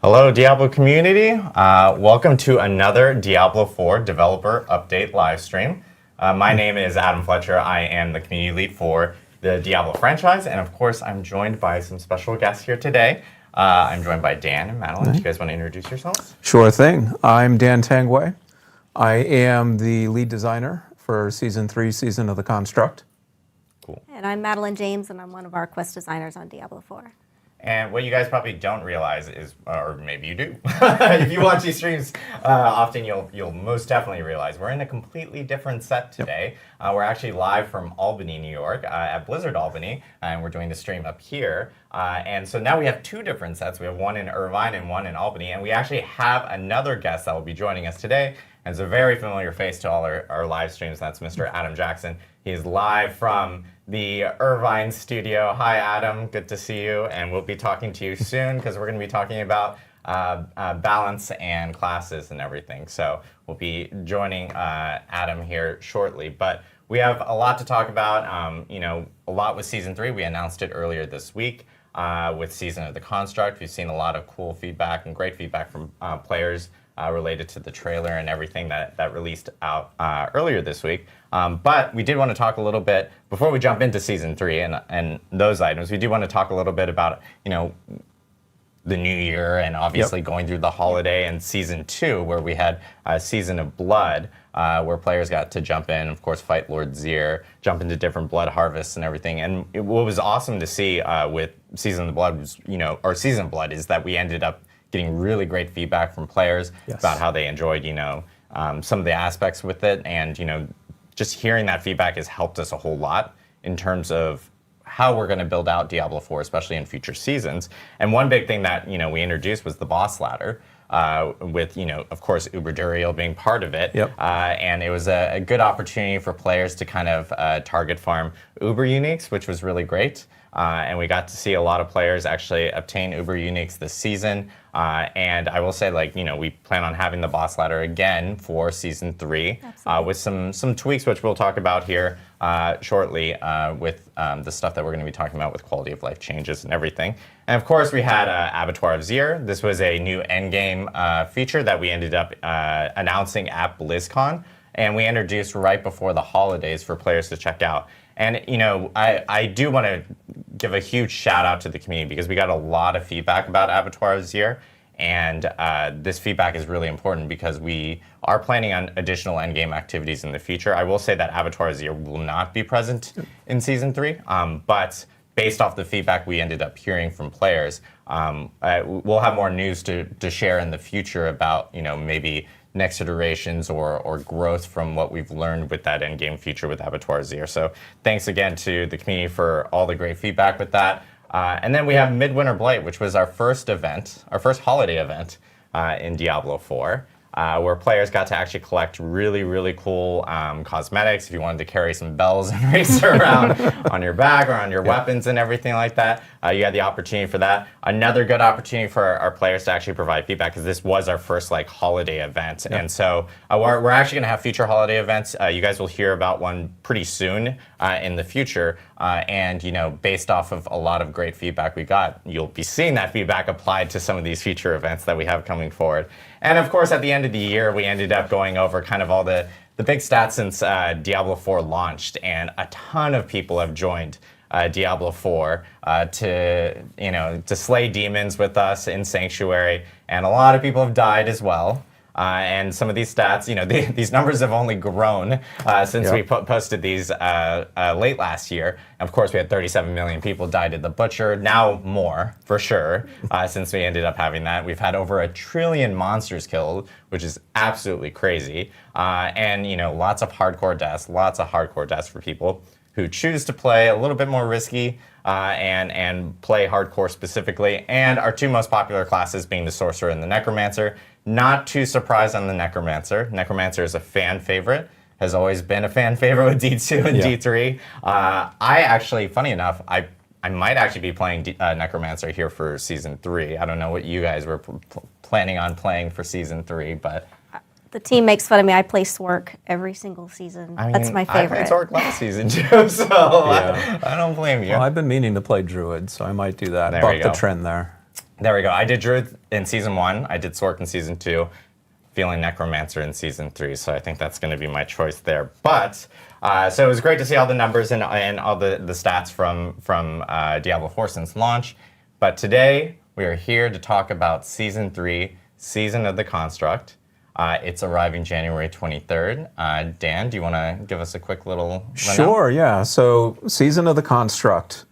Hello, Diablo community. Welcome to another Diablo 4 Developer Update Livestream. My name is Adam Fletcher. I am the community lead for the Diablo franchise, and of course, I'm joined by some special guests here today. I'm joined by Dan and Madeline. Do you guys want to introduce yourselves? Sure thing. I'm Dan Tangway. I am the lead designer for Season 3, Season of the Construct. Cool. And I'm Madeline James, and I'm one of our quest designers on Diablo 4. And what you guys probably don't realize is, or maybe you do, if you watch these streams often, you'll most definitely realize we're in a completely different set today. We're actually live from Albany, New York, at Blizzard Albany, and we're doing the stream up here. And so now we have two different sets. We have one in Irvine and one in Albany, and we actually have another guest that will be joining us today. And it's a very familiar face to all our live streams. That's Mr. Adam Jackson. He's live from the Irvine studio. Hi, Adam. Good to see you. And we'll be talking to you soon because we're going to be talking about balance and classes and everything. So we'll be joining Adam here shortly. But we have a lot to talk about. A lot with Season 3. We announced it earlier this week with Season of the Construct. We've seen a lot of cool feedback and great feedback from players related to the trailer and everything that released out earlier this week. But we did want to talk a little bit, before we jump into Season 3 and those items, we do want to talk a little bit about, the new year and obviously going through the holiday, and Season 2, where we had Season of Blood, where players got to jump in, of course, fight Lord Zir, jump into different blood harvests and everything. And what was awesome to see with Season of Blood was, or Season of Blood, is that we ended up getting really great feedback from players about how they enjoyed, some of the aspects with it. And, just hearing that feedback has helped us a whole lot in terms of how we're going to build out Diablo 4, especially in future seasons. And one big thing that, we introduced was the boss ladder, with, of course, Uber Duriel being part of it. And it was a good opportunity for players to kind of target farm Uber uniques, which was really great. And we got to see a lot of players actually obtain Uber uniques this season. And I will say, we plan on having the boss ladder again for Season 3 with some tweaks, which we'll talk about here shortly with the stuff that we're going to be talking about with quality of life changes and everything. And of course, we had Abattoir of Zir. This was a new endgame feature that we ended up announcing at BlizzCon. And we introduced right before the holidays for players to check out. And, I do want to give a huge shout out to the community because we got a lot of feedback about Abattoir of Zir. And this feedback is really important because we are planning on additional endgame activities in the future. I will say that Abattoir of Zir will not be present in Season 3, but based off the feedback we ended up hearing from players, we'll have more news to share in the future about, maybe next iterations or growth from what we've learned with that endgame feature with Abattoir of Zir. So thanks again to the community for all the great feedback with that. And then we have Midwinter Blight, which was our first event, our first holiday event in Diablo 4, where players got to actually collect really, really cool cosmetics. If you wanted to carry some bells and race around on your back or on your weapons and everything like that, you had the opportunity for that. Another good opportunity for our players to actually provide feedback, because this was our first holiday event. And so we're actually going to have future holiday events. You guys will hear about one pretty soon in the future. And based off of a lot of great feedback we got, you'll be seeing that feedback applied to some of these future events that we have coming forward. And of course, at the end of the year, we ended up going over kind of all the big stats since Diablo 4 launched, and a ton of people have joined Diablo 4 to slay demons with us in Sanctuary, and a lot of people have died as well. And some of these stats, these numbers have only grown since we posted these late last year. And of course, we had 37 million people died at the Butcher. Now more, for sure, since we ended up having that. We've had over 1 trillion monsters killed, which is absolutely crazy. And, lots of hardcore deaths for people who choose to play a little bit more risky and play hardcore specifically. And our two most popular classes being the Sorcerer and the Necromancer. Not too surprised on the Necromancer. Necromancer is a fan favorite, has always been a fan favorite with D2 and D3. I actually, funny enough, I might actually be playing Necromancer here for Season 3. I don't know what you guys were planning on playing for Season 3, but The team makes fun of me. I play Swark every single season. That's my favorite. I played Swark last season too, so Yeah. I don't blame you. Well, I've been meaning to play Druid, so I might do that. There Buck we the go. trend there. There we go. I did Druid in season 1. I did Sork in season 2. Feeling Necromancer in season 3. So I think that's going to be my choice there. But so it was great to see all the numbers and all the stats from Diablo 4 since launch. But today we are here to talk about season 3, Season of the Construct. It's arriving January 23rd. Dan, do you want to give us a quick little rundown? Sure, yeah. So Season of the Construct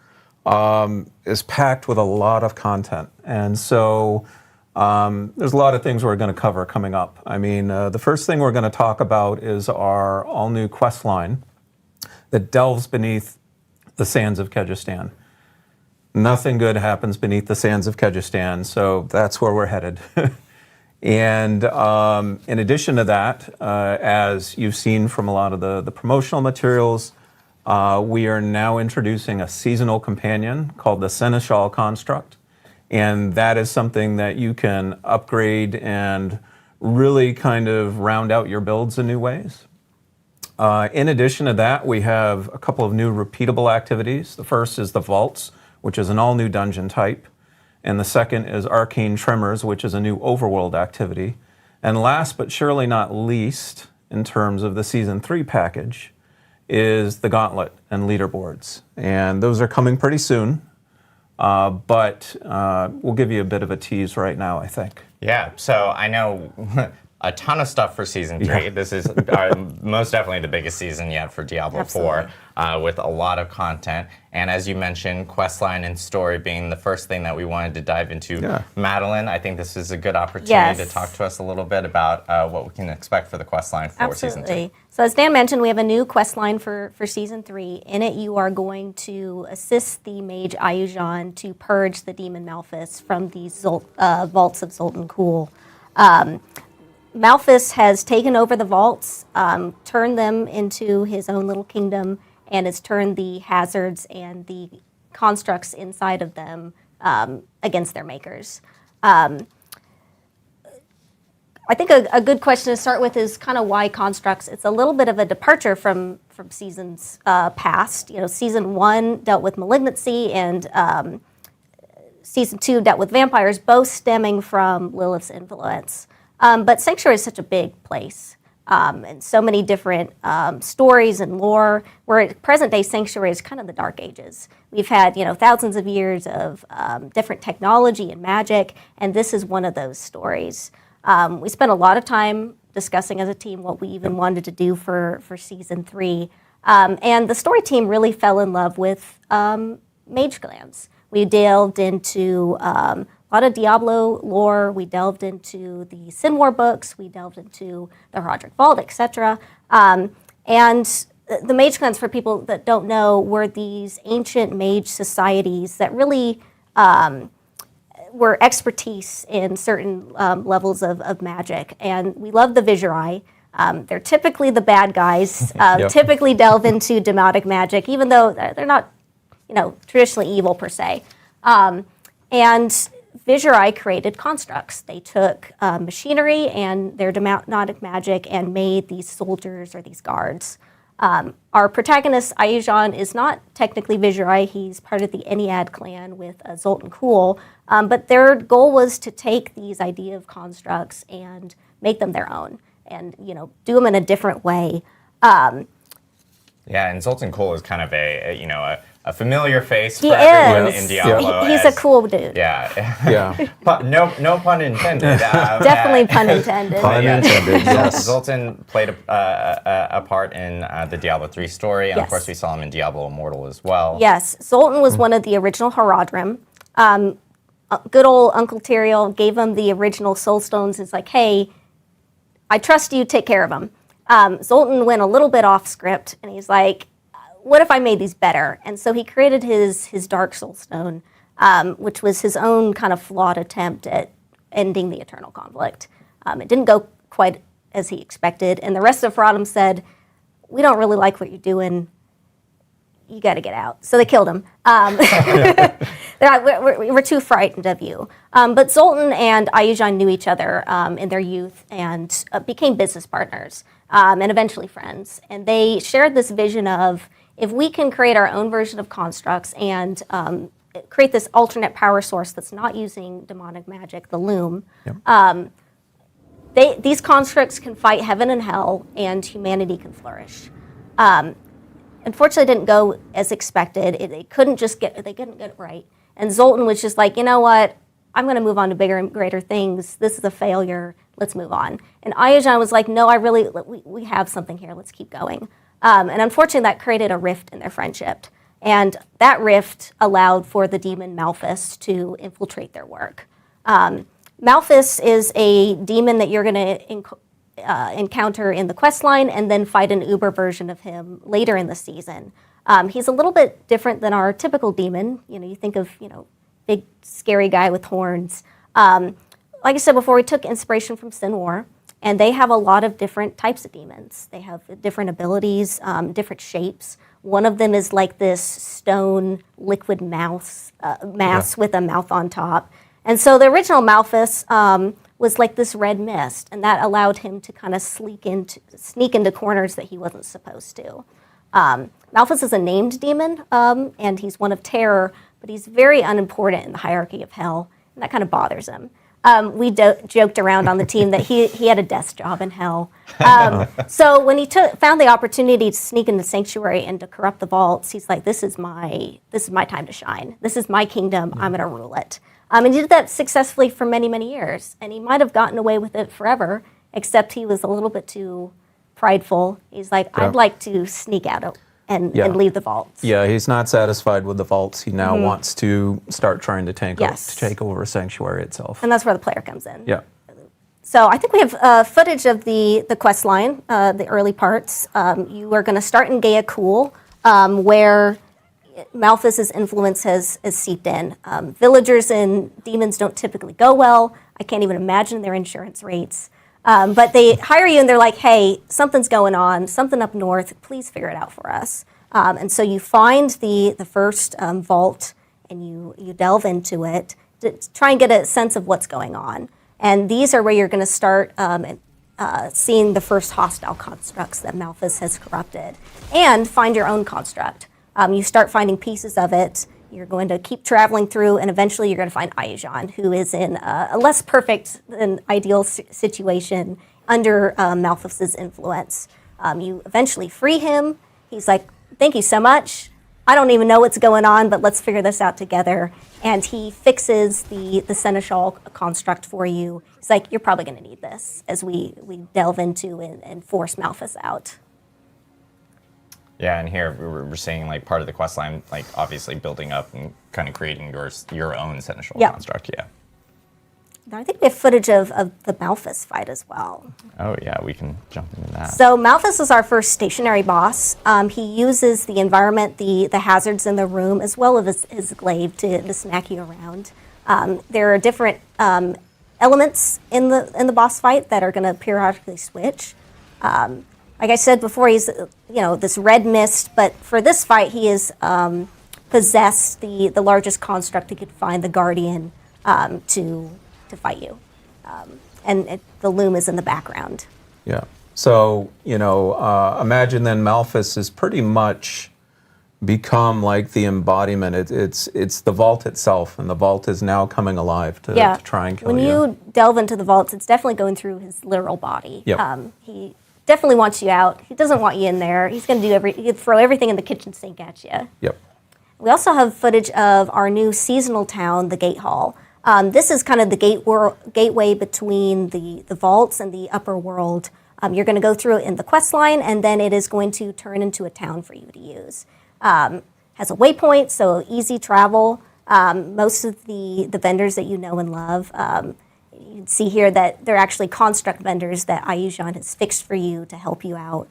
is packed with a lot of content. And so there's a lot of things we're going to cover coming up. I mean, the first thing we're going to talk about is our all-new Questline that delves beneath the sands of Kyrgyzstan. Nothing good happens beneath the sands of Kyrgyzstan, so that's where we're headed. And in addition to that, as you've seen from a lot of the promotional materials, we are now introducing a seasonal companion called the Seneschal construct. And that is something that you can upgrade and really kind of round out your builds in new ways. In addition to that, we have a couple of new repeatable activities. The first is the Vaults, which is an all-new dungeon type. And the second is Arcane Tremors, which is a new Overworld activity. And last but surely not least, in terms of the Season 3 package, is the Gauntlet and Leaderboards. And those are coming pretty soon, but we'll give you a bit of a tease right now, I think. Yeah, so I know a ton of stuff for Season 3. Yeah. This is most definitely the biggest season yet for Diablo 4, with a lot of content. And as you mentioned, Questline and story being the first thing that we wanted to dive into. Yeah. Madeline, I think this is a good opportunity to talk to us a little bit about what we can expect for the Questline for Season 3. So as Dan mentioned, we have a new Questline for Season 3. In it, you are going to assist the mage Ayujan to purge the demon Malphas from the vaults of Zoltun Kulle. Malphas has taken over the vaults, turned them into his own little kingdom, and has turned the hazards and the constructs inside of them against their makers. I think a good question to start with is kind of why constructs. It's a little bit of a departure from seasons past. You know, Season 1 dealt with malignancy, and Season 2 dealt with vampires, both stemming from Lilith's influence. But Sanctuary is such a big place, and so many different stories and lore, where at present day Sanctuary is kind of the Dark Ages. We've had, thousands of years of different technology and magic, and this is one of those stories. We spent a lot of time discussing as a team what we even wanted to do for Season 3, and the story team really fell in love with mage clans. We delved into a lot of Diablo lore. We delved into the Sin War books. We delved into the Roderick Vault, etc. And the mage clans, for people that don't know, were these ancient mage societies that really were expertise in certain levels of magic. And we love the Visurai. They're typically the bad guys, typically delve into demonic magic, even though they're not, traditionally evil per se. And Visurai created constructs. They took machinery and their demonic magic and made these soldiers or these guards. Our protagonist, Ayujan, is not technically Visurai. He's part of the Ennead clan with Zoltun Kulle. But their goal was to take these idea of constructs and make them their own and, do them in a different way. Yeah, and Zoltun Kulle is kind of a familiar face for everyone in Diablo. He's a cool dude. Yeah. No pun intended. Definitely pun intended. Pun intended, yes. Zoltun played a part in the Diablo 3 story, and of course we saw him in Diablo Immortal as well. Yes, Zoltun was one of the original Haradrim. Good old Uncle Tyrael gave him the original Soul Stones. It's like, hey, I trust you, take care of them. Zoltun went a little bit off script, and he's like, what if I made these better? And so he created his Dark Soul Stone, which was his own kind of flawed attempt at ending the eternal conflict. It didn't go quite as he expected, and the rest of Haradrim said, we don't really like what you're doing. You got to get out. So they killed him. We're too frightened of you. But Zoltun and Ayujan knew each other in their youth and became business partners and eventually friends. And they shared this vision of, if we can create our own version of constructs and create this alternate power source that's not using demonic magic, the Loom. These constructs can fight heaven and hell, and humanity can flourish. Unfortunately, it didn't go as expected. They couldn't get it right. And Zoltun was just like, you know what? I'm going to move on to bigger and greater things. This is a failure. Let's move on. And Ayajan was like, no, we have something here. Let's keep going. And unfortunately, that created a rift in their friendship. And that rift allowed for the demon Malphas to infiltrate their work. Malphas is a demon that you're going to encounter in the questline and then fight an Uber version of him later in the season. He's a little bit different than our typical demon. You think of, big scary guy with horns. Like I said before, we took inspiration from Sin War, and they have a lot of different types of demons. They have different abilities, different shapes. One of them is like this stone liquid mass with a mouth on top. And so the original Malphas was like this red mist, and that allowed him to kind of sneak into corners that he wasn't supposed to. Malphas is a named demon, and he's one of terror, but he's very unimportant in the hierarchy of hell, and that kind of bothers him. We joked around on the team that he had a desk job in hell. So when he found the opportunity to sneak into Sanctuary and to corrupt the vaults, he's like, this is my time to shine. This is my kingdom. I'm going to rule it. And he did that successfully for many, many years. And he might have gotten away with it forever, except he was a little bit too prideful. He's like, I'd like to sneak out and leave the vaults. Yeah, he's not satisfied with the vaults. He now wants to start trying to take over Sanctuary itself. And that's where the player comes in. Yeah. So I think we have footage of the quest line, the early parts. You are going to start in Kulle, where Malphas' influence has seeped in. Villagers and demons don't typically go well. I can't even imagine their insurance rates. But they hire you and they're like, hey, something's going on, something up north, please figure it out for us. And so you find the first vault and you delve into it to try and get a sense of what's going on. And these are where you're going to start seeing the first hostile constructs that Malphas has corrupted, and find your own construct. You start finding pieces of it. You're going to keep traveling through, and eventually you're going to find Ayajan, who is in a less perfect than ideal situation under Malphas' influence. You eventually free him. He's like, thank you so much. I don't even know what's going on, but let's figure this out together. And he fixes the Seneschal construct for you. He's like, you're probably going to need this as we delve into and force Malphas out. Yeah, and here we're seeing like part of the quest line, like obviously building up and kind of creating your own Seneschal construct. Yeah. Now, I think we have footage of the Malphas fight as well. Oh yeah, we can jump into that. So Malphas is our first stationary boss. He uses the environment, the hazards in the room, as well as his glaive to smack you around. There are different elements in the boss fight that are going to periodically switch. Like I said before, he's this red mist, but for this fight, he is possessed the largest construct he could find, the Guardian, to fight you, and the Loom is in the background. Yeah. So imagine then Malphas is pretty much become like the embodiment. It's the vault itself, and the vault is now coming alive to try and kill you. When you delve into the vaults, it's definitely going through his literal body. Yep. He definitely wants you out. He doesn't want you in there. He's going to he'd throw everything in the kitchen sink at you. Yep. We also have footage of our new seasonal town, the Gate Hall. This is kind of the gateway between the vaults and the upper world. You're going to go through it in the quest line, and then it is going to turn into a town for you to use. Has a waypoint, so easy travel. Most of the vendors that you know and love, you can see here that they're actually construct vendors that Ayajan has fixed for you to help you out.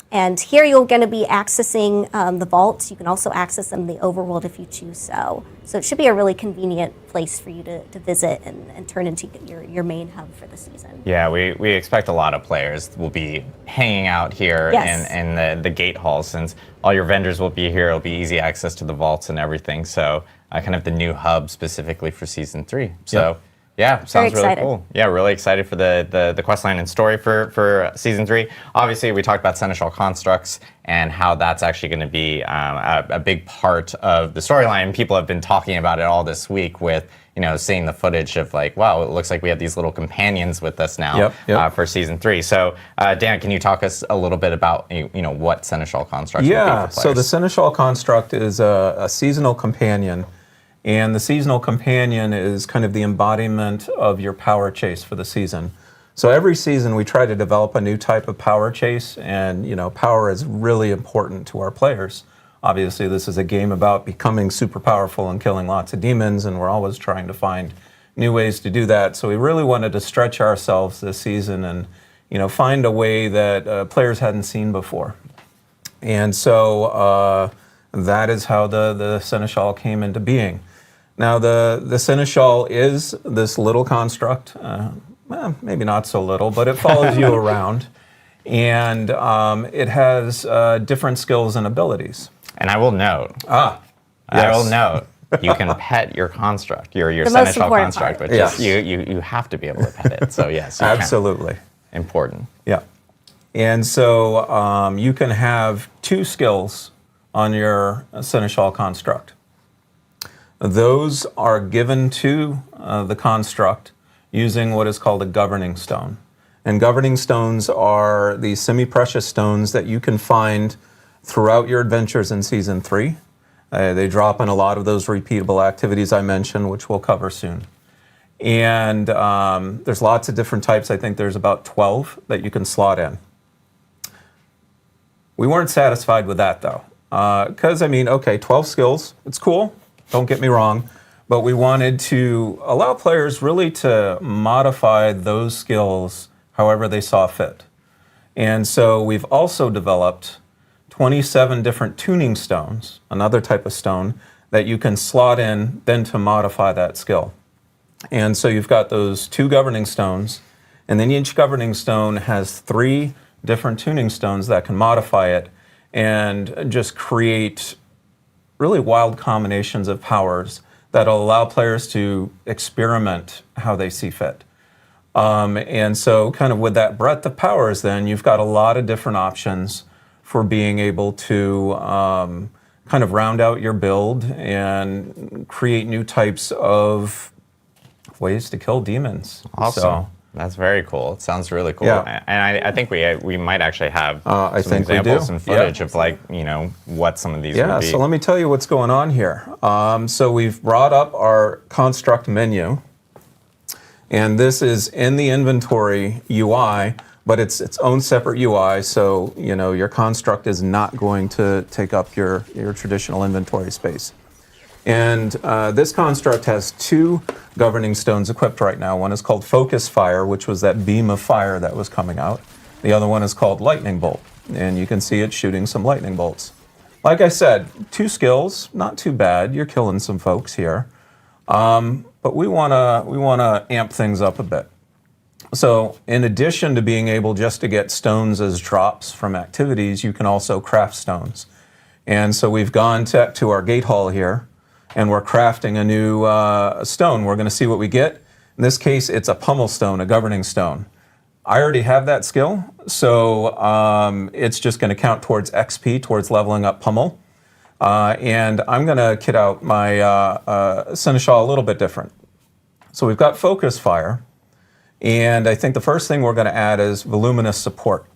And here you're going to be accessing the vaults. You can also access them in the overworld if you choose so. So it should be a really convenient place for you to visit and turn into your main hub for the season. Yeah, we expect a lot of players will be hanging out here in the gate hall, since all your vendors will be here. It'll be easy access to the vaults and everything. So kind of the new hub specifically for Season 3. So Yeah, sounds really excited. cool. Yeah, really excited for the questline and story for Season 3. Obviously, we talked about Seneschal constructs and how that's actually going to be a big part of the storyline. People have been talking about it all this week with, seeing the footage of like, wow, it looks like we have these little companions with us now for Season 3. So, Dan, can you talk us a little bit about, what Seneschal constructs will be for players? So the Seneschal construct is a seasonal companion. And the seasonal companion is kind of the embodiment of your power chase for the season. So every season we try to develop a new type of power chase, and power is really important to our players. Obviously, this is a game about becoming super powerful and killing lots of demons, and we're always trying to find new ways to do that. So we really wanted to stretch ourselves this season and find a way that players hadn't seen before. And so that is how the Seneschal came into being. Now, the Seneschal is this little construct, maybe not so little, but it follows you around, and it has different skills and abilities. And I will note, you can pet your construct, your Seneschal construct, but you have to be able to pet it. So yes, absolutely important. Yeah, and so you can have 2 skills on your Seneschal construct. Those are given to the construct using what is called a governing stone. And governing stones are these semi-precious stones that you can find throughout your adventures in Season 3. They drop in a lot of those repeatable activities I mentioned, which we'll cover soon. And there's lots of different types. I think there's about 12 that you can slot in. We weren't satisfied with that, though. Because, 12 skills, it's cool. Don't get me wrong, but we wanted to allow players really to modify those skills however they saw fit. And so we've also developed 27 different tuning stones, another type of stone, that you can slot in then to modify that skill. And so you've got those 2 governing stones, and then each governing stone has 3 different tuning stones that can modify it and just create really wild combinations of powers that'll allow players to experiment how they see fit. And so kind of with that breadth of powers, then you've got a lot of different options for being able to kind of round out your build and create new types of ways to kill demons. Awesome. So, that's very cool. It sounds really cool. Yeah. And I think we might actually have I some think examples we do. and footage of what some of these would be. So let me tell you what's going on here. So we've brought up our construct menu, and this is in the inventory UI, but it's its own separate UI, so your construct is not going to take up your traditional inventory space. And this construct has 2 governing stones equipped right now. One is called Focus Fire, which was that beam of fire that was coming out. The other one is called Lightning Bolt, and you can see it shooting some lightning bolts. Like I said, 2 skills, not too bad. You're killing some folks here, but we wanna amp things up a bit. So in addition to being able just to get stones as drops from activities, you can also craft stones. And so we've gone to our gate hall here, and we're crafting a new stone. We're going to see what we get. In this case, it's a pummel stone, a governing stone. I already have that skill, so it's just going to count towards XP, towards leveling up pummel. And I'm going to kit out my Seneschal a little bit different. So we've got Focus Fire, and I think the first thing we're going to add is Voluminous Support.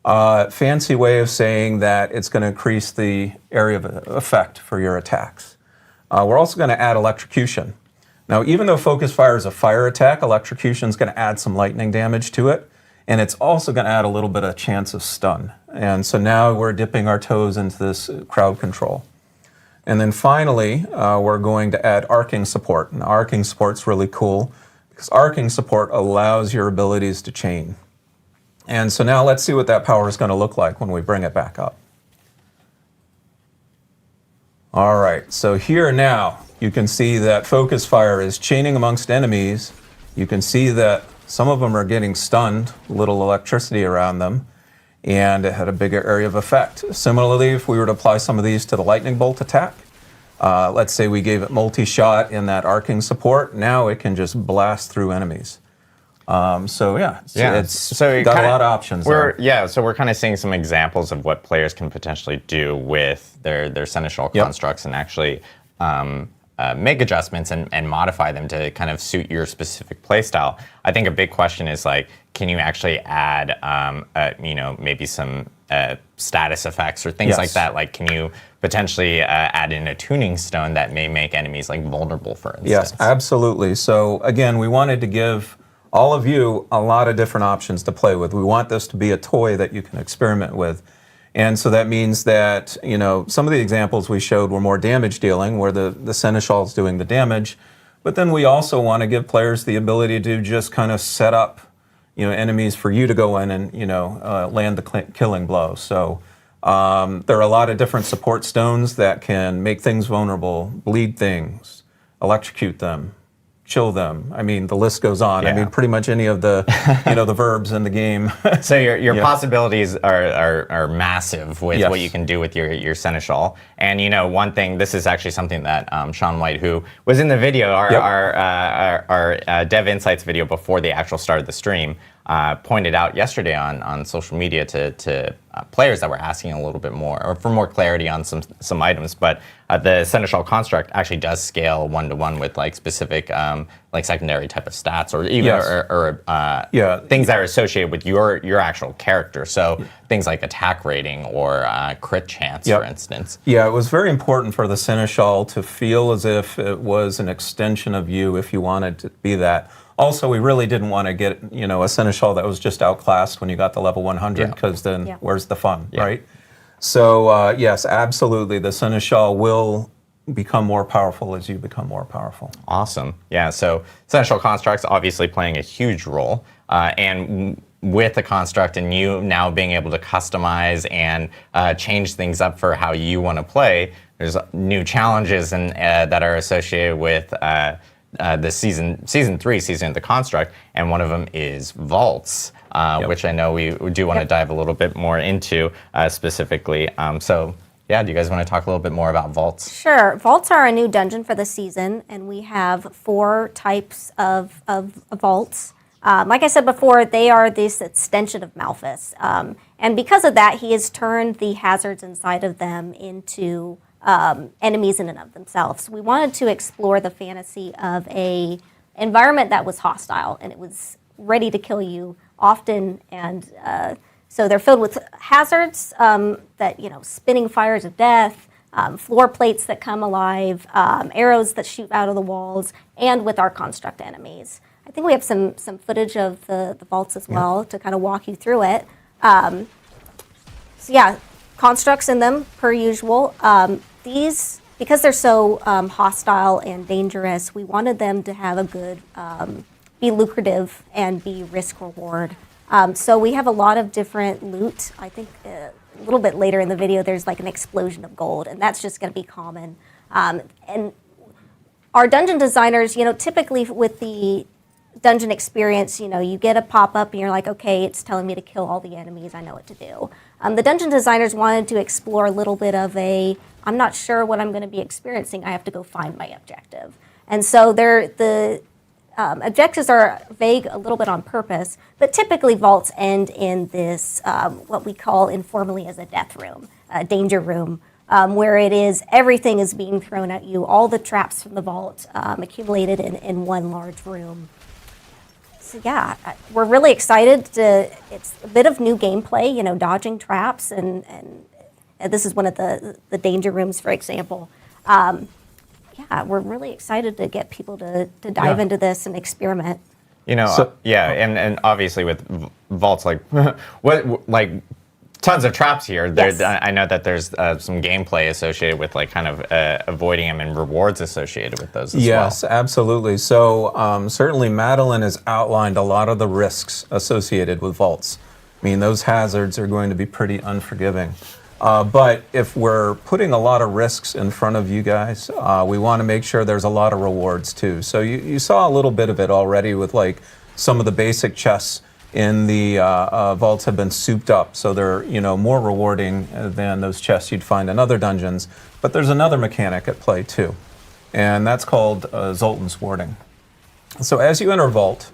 Fancy way of saying that it's going to increase the area of effect for your attacks. We're also going to add Electrocution. Now, even though Focus Fire is a fire attack, Electrocution is going to add some lightning damage to it, and it's also going to add a little bit of chance of stun. And so now we're dipping our toes into this crowd control. And then finally, we're going to add Arcane Support. And Arcane Support's really cool because Arcane Support allows your abilities to chain. And so now let's see what that power is going to look like when we bring it back up. All right, so here now you can see that Focus Fire is chaining amongst enemies. You can see that some of them are getting stunned, little electricity around them, and it had a bigger area of effect. Similarly, if we were to apply some of these to the lightning bolt attack, let's say we gave it multi-shot in that arcing support, now it can just blast through enemies. So yeah, it's got a lot of options there. Yeah, so we're kind of seeing some examples of what players can potentially do with their Seneschal constructs and actually make adjustments and modify them to kind of suit your specific playstyle. I think a big question is like, can you actually add, maybe some status effects or things like that? Like, can you potentially add in a tuning stone that may make enemies like vulnerable, for instance? Yes, absolutely. So again, we wanted to give all of you a lot of different options to play with. We want this to be a toy that you can experiment with. And so that means that, some of the examples we showed were more damage dealing, where the Seneschal is doing the damage. But then we also want to give players the ability to just kind of set up, enemies for you to go in and, land the killing blow. So there are a lot of different support stones that can make things vulnerable, bleed things, electrocute them, chill them. I mean, the list goes on. Yeah. I mean, pretty much any of the, the verbs in the game. So your possibilities are massive with what you can do with your Seneschal. And one thing, this is actually something that Sean White, who was in the video, our Dev Insights video before the actual start of the stream, pointed out yesterday on social media to players that were asking a little bit more, or for more clarity on some items. But the Seneschal construct actually does scale 1-to-1 with like specific like secondary type of stats, or even things that are associated with your actual character. So things like attack rating or crit chance, for instance. Yeah, it was very important for the Seneschal to feel as if it was an extension of you, if you wanted to be that. Also, we really didn't want to get, a Seneschal that was just outclassed when you got to level 100, because then where's the fun, right? So, yes, absolutely, the Seneschal will become more powerful as you become more powerful. Awesome. Yeah, so Seneschal constructs obviously playing a huge role, and with the construct and you now being able to customize and change things up for how you want to play, there's new challenges that are associated with the season 3 season of the construct, and one of them is vaults, which I know we do want to dive a little bit more into specifically. So yeah, do you guys want to talk a little bit more about vaults? Sure. Vaults are a new dungeon for the season, and we have 4 types of vaults. Like I said before, they are this extension of Malphas, and because of that, he has turned the hazards inside of them into enemies in and of themselves. We wanted to explore the fantasy of a environment that was hostile, and it was ready to kill you often, and so they're filled with hazards that, spinning fires of death, floor plates that come alive, arrows that shoot out of the walls, and with our construct enemies. I think we have some footage of the vaults as well to kind of walk you through it. So yeah, constructs in them per usual. These, because they're so hostile and dangerous, we wanted them to have a good, be lucrative and be risk reward. So we have a lot of different loot. I think a little bit later in the video, there's like an explosion of gold, and that's just going to be common. And our dungeon designers, typically with the dungeon experience, you get a pop-up and you're like, okay, it's telling me to kill all the enemies, I know what to do. The dungeon designers wanted to explore a little bit of I'm not sure what I'm going to be experiencing, I have to go find my objective. And so the objectives are vague a little bit on purpose, but typically vaults end in this, what we call informally as a death room, a danger room, where everything is being thrown at you, all the traps from the vault accumulated in one large room. So yeah, we're really excited. It's a bit of new gameplay, dodging traps, and this is one of the danger rooms, for example. Yeah, we're really excited to get people to dive into this and experiment. And obviously with vaults, like tons of traps here. Yes. I know that there's some gameplay associated with like kind of avoiding them and rewards associated with those as well. Yes, absolutely. So certainly Madeline has outlined a lot of the risks associated with vaults. I mean, those hazards are going to be pretty unforgiving. But if we're putting a lot of risks in front of you guys, we want to make sure there's a lot of rewards too. So you saw a little bit of it already with like some of the basic chests in the vaults have been souped up, so they're more rewarding than those chests you'd find in other dungeons. But there's another mechanic at play too, and that's called Zoltun's warding. So as you enter vault,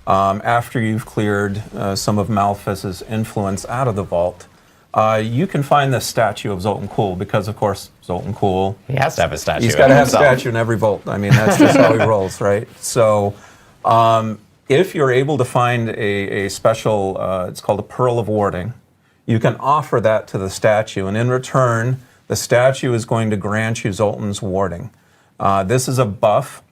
after you've cleared some of Malphas's influence out of the vault, you can find this statue of Zoltun Kulle, because of course Zoltun Kulle, He has to have a statue. he's got to have a himself. statue in every vault. I mean, that's just how he rolls, right? So if you're able to find a special, it's called a Pearl of Warding, you can offer that to the statue, and in return, the statue is going to grant you Zoltun's warding. This is a buff.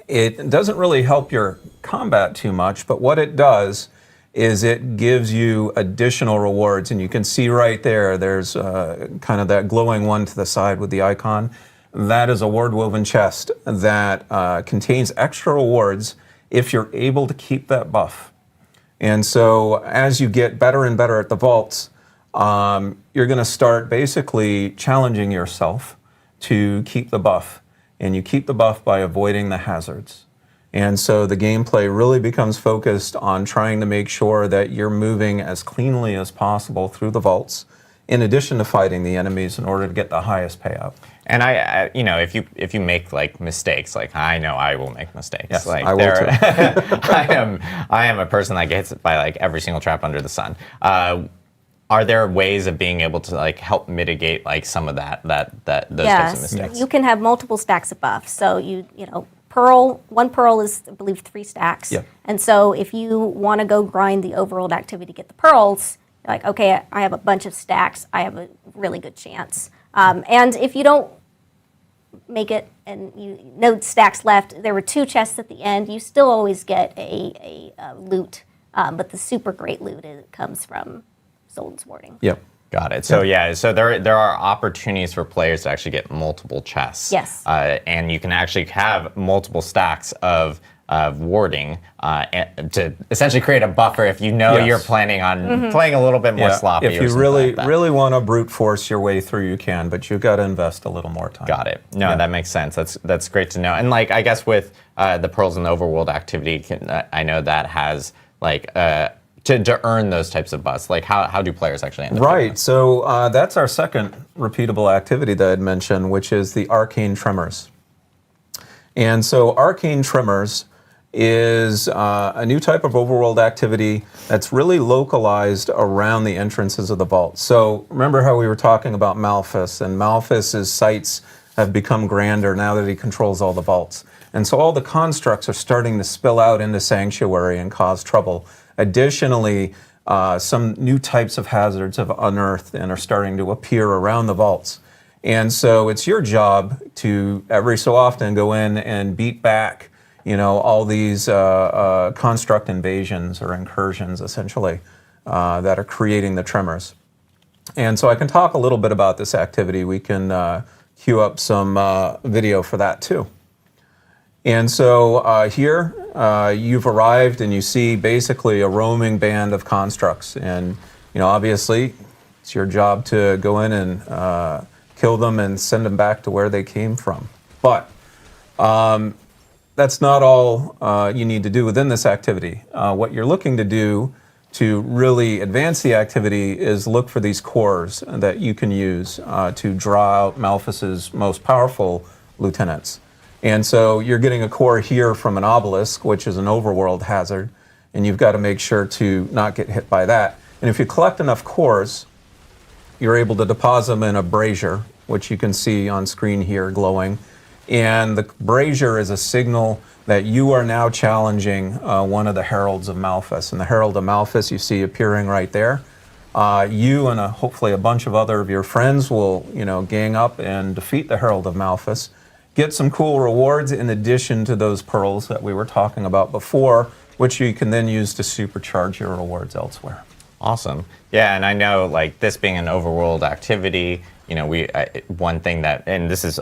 It doesn't really help your combat too much, but what it does is it gives you additional rewards, and you can see right there, there's kind of that glowing one to the side with the icon. That is a Wardwoven chest that contains extra rewards if you're able to keep that buff. And so as you get better and better at the vaults, you're going to start basically challenging yourself to keep the buff. And you keep the buff by avoiding the hazards. And so the gameplay really becomes focused on trying to make sure that you're moving as cleanly as possible through the vaults, in addition to fighting the enemies in order to get the highest payout. And I if you make like mistakes, like I know I will make mistakes. Yes, like I will too. I am a person that gets hit by like every single trap under the sun. Are there ways of being able to like help mitigate like some of those types of mistakes? You can have multiple stacks of buffs. So pearl, one pearl is, I believe, 3 stacks. Yeah. And so if you want to go grind the overworld activity to get the pearls, you're like, okay, I have a bunch of stacks, I have a really good chance. And if you don't make it and no stacks left, there were 2 chests at the end, you still always get a loot. But the super great loot comes from Zoltun's warding. Yep. Got it. So so there are opportunities for players to actually get multiple chests. Yes. And you can actually have multiple stacks of warding to essentially create a buffer if you know Yes. you're planning on playing a little bit more sloppy. If or you something really like that. really want to brute force your way through, you can, but you've got to invest a little more time. Got it. No, that makes sense. That's great to know. And like I guess with the Pearls and Overworld activity, I know that has like to earn those types of buffs. Like how do players actually end up doing Right. that? So that's our second repeatable activity that I'd mentioned, which is the Arcane Tremors. And so Arcane Tremors is a new type of overworld activity that's really localized around the entrances of the vault. So remember how we were talking about Malphas, and Malphas's sights have become grander now that he controls all the vaults. And so all the constructs are starting to spill out into Sanctuary and cause trouble. Additionally, some new types of hazards have unearthed and are starting to appear around the vaults. And so it's your job to every so often go in and beat back, all these construct invasions or incursions, essentially, that are creating the tremors. And so I can talk a little bit about this activity. We can queue up some video for that too. And so here you've arrived and you see basically a roaming band of constructs. And, obviously it's your job to go in and kill them and send them back to where they came from. But that's not all you need to do within this activity. What you're looking to do to really advance the activity is look for these cores that you can use to draw out Malphas's most powerful lieutenants. And so you're getting a core here from an obelisk, which is an overworld hazard, and you've got to make sure to not get hit by that. And if you collect enough cores, you're able to deposit them in a brazier, which you can see on screen here glowing. And the brazier is a signal that you are now challenging one of the heralds of Malphas. And the herald of Malphas you see appearing right there. You and hopefully a bunch of other of your friends will, gang up and defeat the herald of Malphas. Get some cool rewards in addition to those pearls that we were talking about before, which you can then use to supercharge your rewards elsewhere. Awesome. Yeah, and I know like this being an overworld activity, one thing that, and this is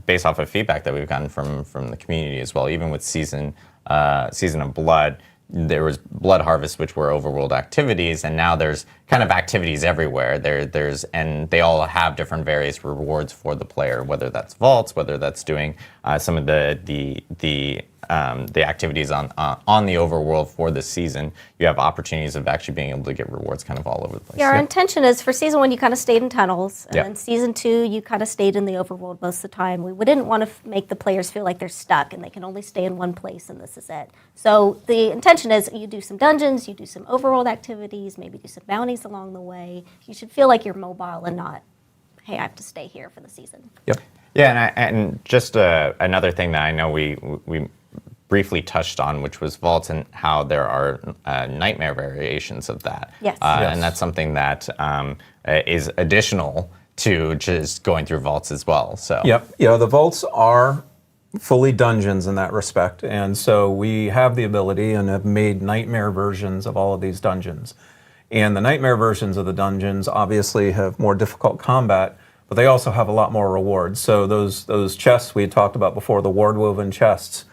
based off of feedback that we've gotten from the community as well, even with Season of Blood, there was Blood Harvest, which were overworld activities, and now there's kind of activities everywhere. And they all have different various rewards for the player, whether that's vaults, whether that's doing some of the activities on the overworld for this season. You have opportunities of actually being able to get rewards kind of all over the place. Yeah, our intention is for season 1, you kind of stayed in tunnels, and Yeah. then season 2, you kind of stayed in the overworld most of the time. We didn't want to make the players feel like they're stuck and they can only stay in one place and this is it. So the intention is you do some dungeons, you do some overworld activities, maybe do some bounties along the way. You should feel like you're mobile and not, hey, I have to stay here for the season. Yep. Yeah, and just another thing that I know we briefly touched on, which was vaults and how there are nightmare variations of that. Yes. And that's something that is additional to just going through vaults as well. So. Yep. Yeah, the vaults are fully dungeons in that respect, and so we have the ability and have made nightmare versions of all of these dungeons. And the nightmare versions of the dungeons obviously have more difficult combat, but they also have a lot more rewards. So those chests we had talked about before, the Wardwoven chests,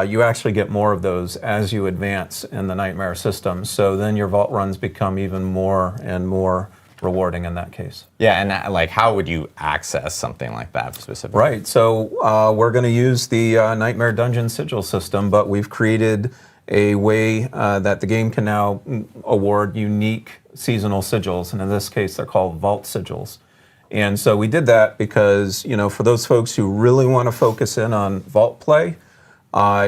you actually get more of those as you advance in the nightmare system. So then your vault runs become even more and more rewarding in that case. Yeah, and like how would you access something like that specifically? Right, so we're going to use the Nightmare Dungeon Sigil system, but we've created a way that the game can now award unique seasonal sigils, and in this case they're called vault sigils. And so we did that because, you know, for those folks who really want to focus in on vault play,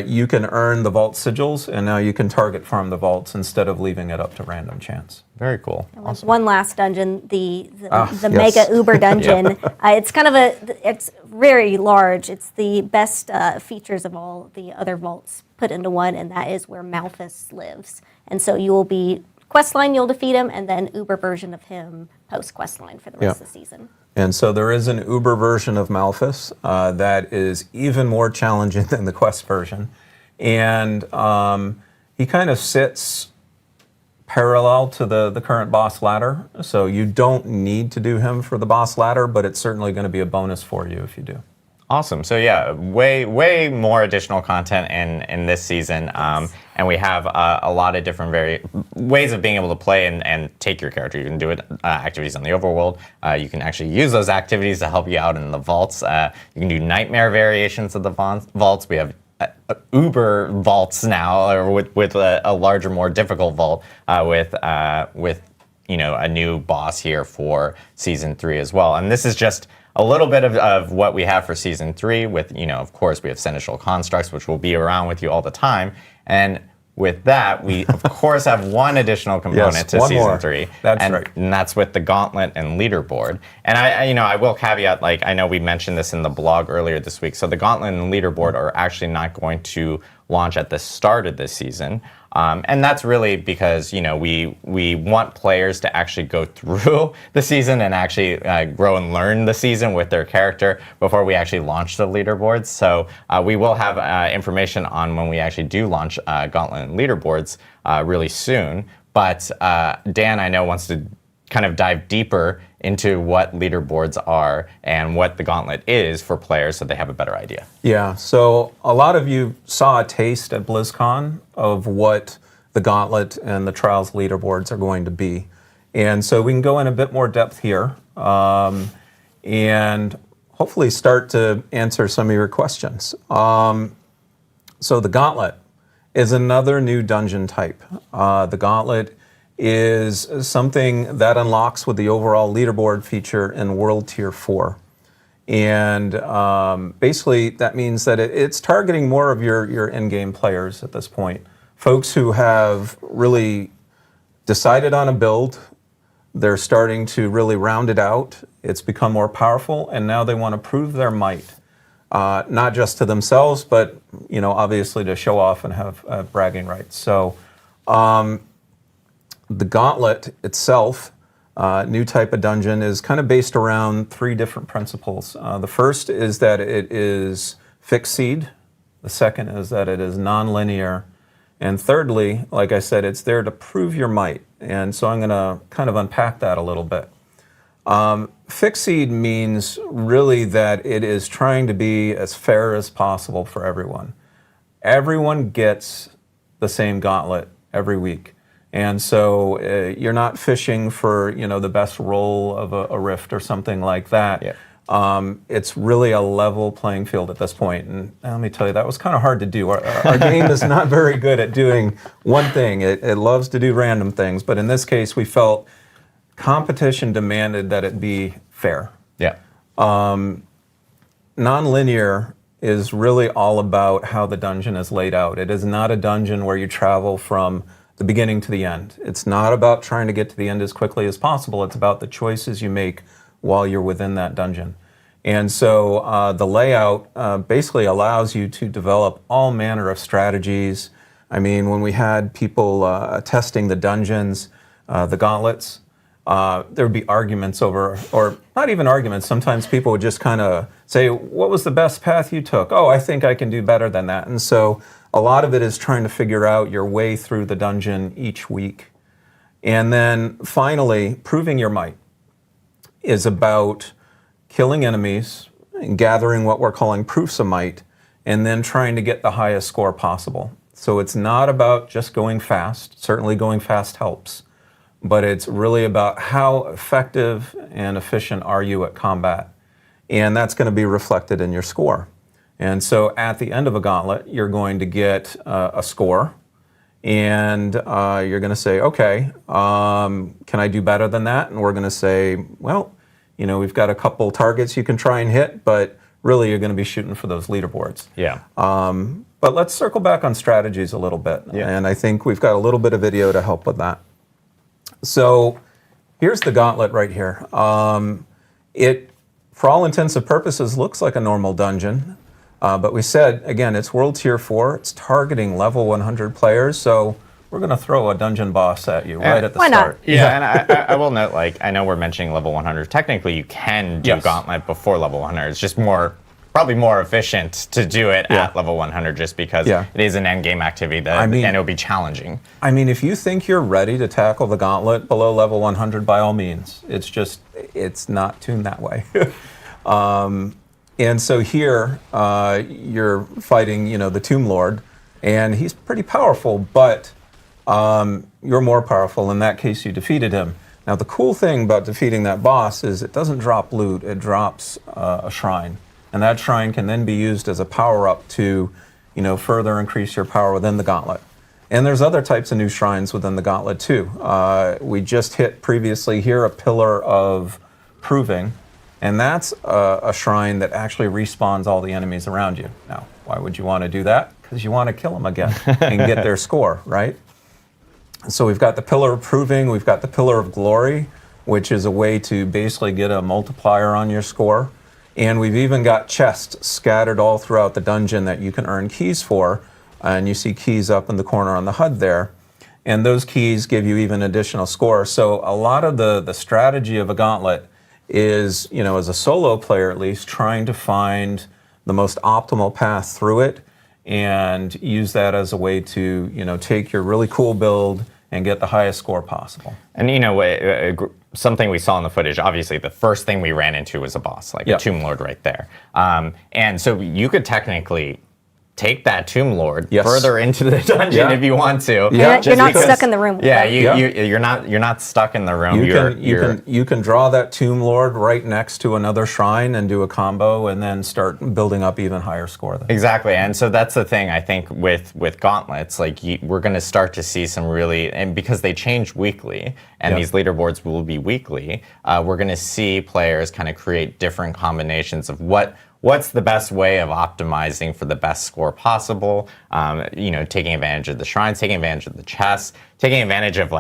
you can earn the vault sigils, and now you can target farm the vaults instead of leaving it up to random chance. Very cool. Awesome. One last dungeon, the yes. Mega Uber dungeon. It's kind of it's very large. It's the best features of all the other vaults put into one, and that is where Malphas lives. And so you will be Questline, you'll defeat him, and then Uber version of him post Questline for the rest of the season. And so there is an Uber version of Malphas that is even more challenging than the Quest version. And he kind of sits parallel to the current boss ladder. So you don't need to do him for the boss ladder, but it's certainly going to be a bonus for you if you do. Awesome. So yeah, way more additional content in this season, and we have a lot of different ways of being able to play and take your character. You can do it activities on the overworld. You can actually use those activities to help you out in the vaults. You can do nightmare variations of the vaults. We have Uber vaults now, or with a larger, more difficult vault with you know, a new boss here for season 3 as well. And this is just a little bit of what we have for season 3 with, you know, of course, we have Seneschal constructs, which will be around with you all the time. And with that, we, of course, have one additional component to season 3. That's right. And that's with the Gauntlet and Leaderboard. And I will caveat, like, I know we mentioned this in the blog earlier this week. So the Gauntlet and Leaderboard are actually not going to launch at the start of this season. And that's really because, you know, we want players to actually go through the season and actually grow and learn the season with their character before we actually launch the leaderboards. So we will have information on when we actually do launch Gauntlet and Leaderboards really soon. But Dan, I know, wants to kind of dive deeper into what leaderboards are and what the Gauntlet is for players so they have a better idea. Yeah, so a lot of you saw a taste at BlizzCon of what the Gauntlet and the Trials leaderboards are going to be. And so we can go in a bit more depth here and hopefully start to answer some of your questions. So the Gauntlet is another new dungeon type. The Gauntlet is something that unlocks with the overall leaderboard feature in World Tier 4. And basically that means that it's targeting more of your in-game players at this point. Folks who have really decided on a build, they're starting to really round it out, it's become more powerful, and now they want to prove their might. Not just to themselves, but, you know, obviously to show off and have bragging rights. So the Gauntlet itself, new type of dungeon, is kind of based around 3 different principles. The first is that it is fixed seed. The second is that it is non-linear. And thirdly, like I said, it's there to prove your might. And so I'm going to kind of unpack that a little bit. Fixed seed means really that it is trying to be as fair as possible for everyone. Everyone gets the same Gauntlet every week. And so you're not fishing for, the best roll of a rift or something like that. Yeah. It's really a level playing field at this point. And let me tell you, that was kind of hard to do. Our game is not very good at doing one thing. It loves to do random things. But in this case, we felt competition demanded that it be fair. Yeah. Non-linear is really all about how the dungeon is laid out. It is not a dungeon where you travel from the beginning to the end. It's not about trying to get to the end as quickly as possible. It's about the choices you make while you're within that dungeon. And so the layout basically allows you to develop all manner of strategies. I mean, when we had people testing the dungeons, the gauntlets, there would be arguments over, or not even arguments, sometimes people would just kind of say, what was the best path you took? Oh, I think I can do better than that. And so a lot of it is trying to figure out your way through the dungeon each week. And then finally, proving your might is about killing enemies, and gathering what we're calling proofs of might, and then trying to get the highest score possible. So it's not about just going fast. Certainly going fast helps. But it's really about how effective and efficient are you at combat. And that's going to be reflected in your score. And so at the end of a gauntlet, you're going to get a score. And you're going to say, okay, can I do better than that? And we're going to say, well, we've got a couple targets you can try and hit, but really you're going to be shooting for those leaderboards. Yeah. But let's circle back on strategies a little bit. Yeah. And I think we've got a little bit of video to help with that. So here's the gauntlet right here. It, for all intents and purposes, looks like a normal dungeon. But we said, again, it's World Tier 4. It's targeting level 100 players. So we're going to throw a dungeon boss at you right at the Why not? start. Yeah, and I will note, I know we're mentioning level 100. Technically, you can do Yes. Gauntlet before level 100. It's just probably more efficient to do it at level 100 just because it is an end game activity and it'll be challenging. I mean, if you think you're ready to tackle the gauntlet below level 100, by all means. It's not tuned that way. And so here, you're fighting, the Tomb Lord, and he's pretty powerful, but you're more powerful. In that case, you defeated him. Now, the cool thing about defeating that boss is it doesn't drop loot, it drops a shrine. And that shrine can then be used as a power-up to, further increase your power within the gauntlet. And there's other types of new shrines within the gauntlet, too. We just hit previously here a pillar of proving, and that's a shrine that actually respawns all the enemies around you. Now, why would you want to do that? Because you want to kill them again and get their score, right? So we've got the pillar of proving, we've got the pillar of glory, which is a way to basically get a multiplier on your score. And we've even got chests scattered all throughout the dungeon that you can earn keys for. And you see keys up in the corner on the HUD there. And those keys give you even additional score. So a lot of the strategy of a gauntlet is, as a solo player at least, trying to find the most optimal path through it and use that as a way to, take your really cool build and get the highest score possible. And something we saw in the footage, obviously the first thing we ran into was a boss, a Tomb Lord right there. And so you could technically take that Tomb Lord further into the dungeon if you want to. Yeah. You're not stuck in the room with them. You're not stuck in the room. You can draw that Tomb Lord right next to another shrine and do a combo and then start building up even higher score. Exactly, and so that's the thing I think with gauntlets, we're going to start to see some really, and because they change weekly and these leaderboards will be weekly, we're going to see players kind of create different combinations of what's the best way of optimizing for the best score possible? Taking advantage of the shrines, taking advantage of the chests, taking advantage of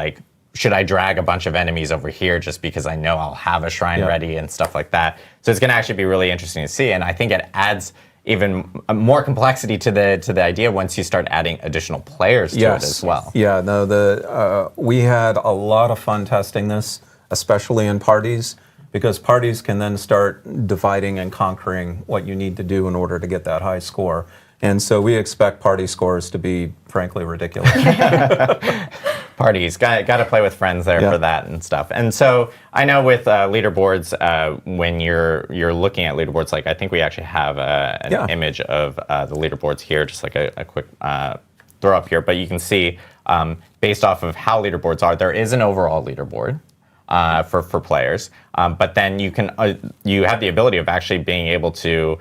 should I drag a bunch of enemies over here just because I know I'll have a shrine ready and stuff like that. So it's going to actually be really interesting to see, and I think it adds even more complexity to the idea once you start adding additional players to it as well. Yeah, no, we had a lot of fun testing this, especially in parties. Because parties can then start dividing and conquering what you need to do in order to get that high score. And so we expect party scores to be, frankly, ridiculous. Parties, got to play with friends there for that and stuff. And so I know with leaderboards, when you're looking at leaderboards, I think we actually have an image of the leaderboards here, just a quick throw up here. But you can see based off of how leaderboards are, there is an overall leaderboard for players, but then you have the ability of actually being able to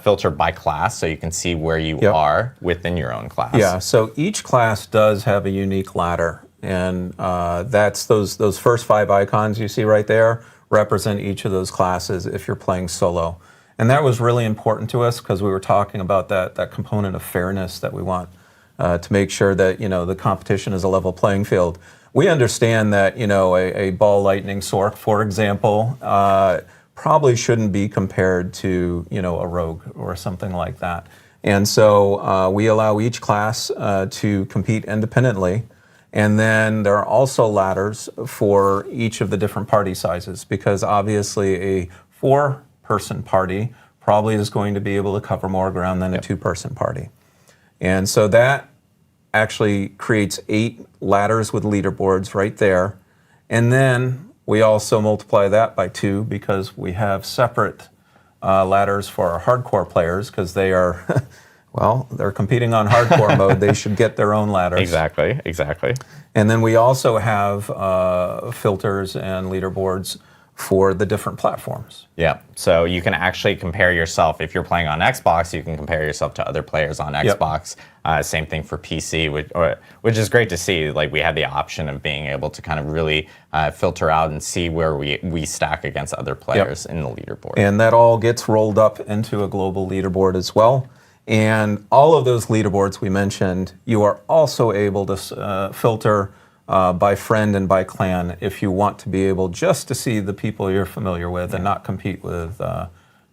filter by class, so you can see where you are within your own class. Yeah, so each class does have a unique ladder, and that's those first 5 icons you see right there represent each of those classes if you're playing solo. And that was really important to us because we were talking about that component of fairness that we want to make sure that the competition is a level playing field. We understand that a ball lightning sork, for example, probably shouldn't be compared to a rogue or something like that. And so we allow each class to compete independently. And then there are also ladders for each of the different party sizes, because obviously a 4-person party probably is going to be able to cover more ground than a 2-person party. And so that actually creates 8 ladders with leaderboards right there. And then we also multiply that by 2 because we have separate ladders for our hardcore players, because they are, well, they're competing on hardcore mode. They should get their own ladders. Exactly. And then we also have filters and leaderboards for the different platforms. Yeah, so you can actually compare yourself. If you're playing on Xbox, you can compare yourself to other players on Xbox. Same thing for PC, which is great to see. Like, we had the option of being able to kind of really filter out and see where we stack against other players in the leaderboard. And that all gets rolled up into a global leaderboard as well. And all of those leaderboards we mentioned, you are also able to filter by friend and by clan if you want to be able just to see the people you're familiar with and not compete with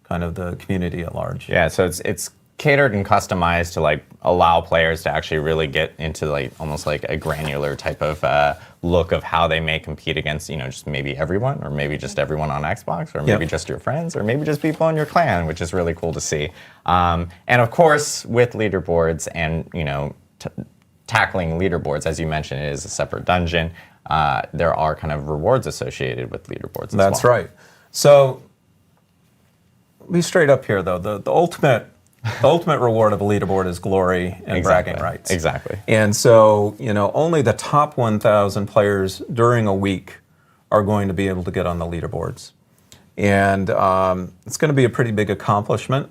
kind of the community at large. Yeah, so it's catered and customized to like allow players to actually really get into like almost like a granular type of look of how they may compete against just maybe everyone, or maybe just everyone on Xbox, or maybe just your friends, or maybe just people in your clan, which is really cool to see. And of course, with leaderboards and tackling leaderboards, as you mentioned, it is a separate dungeon. There are kind of rewards associated with leaderboards as well. That's right. So, be straight up here, though. The ultimate reward of a leaderboard is glory and bragging rights. Exactly. And so, only the top 1,000 players during a week are going to be able to get on the leaderboards. And it's going to be a pretty big accomplishment,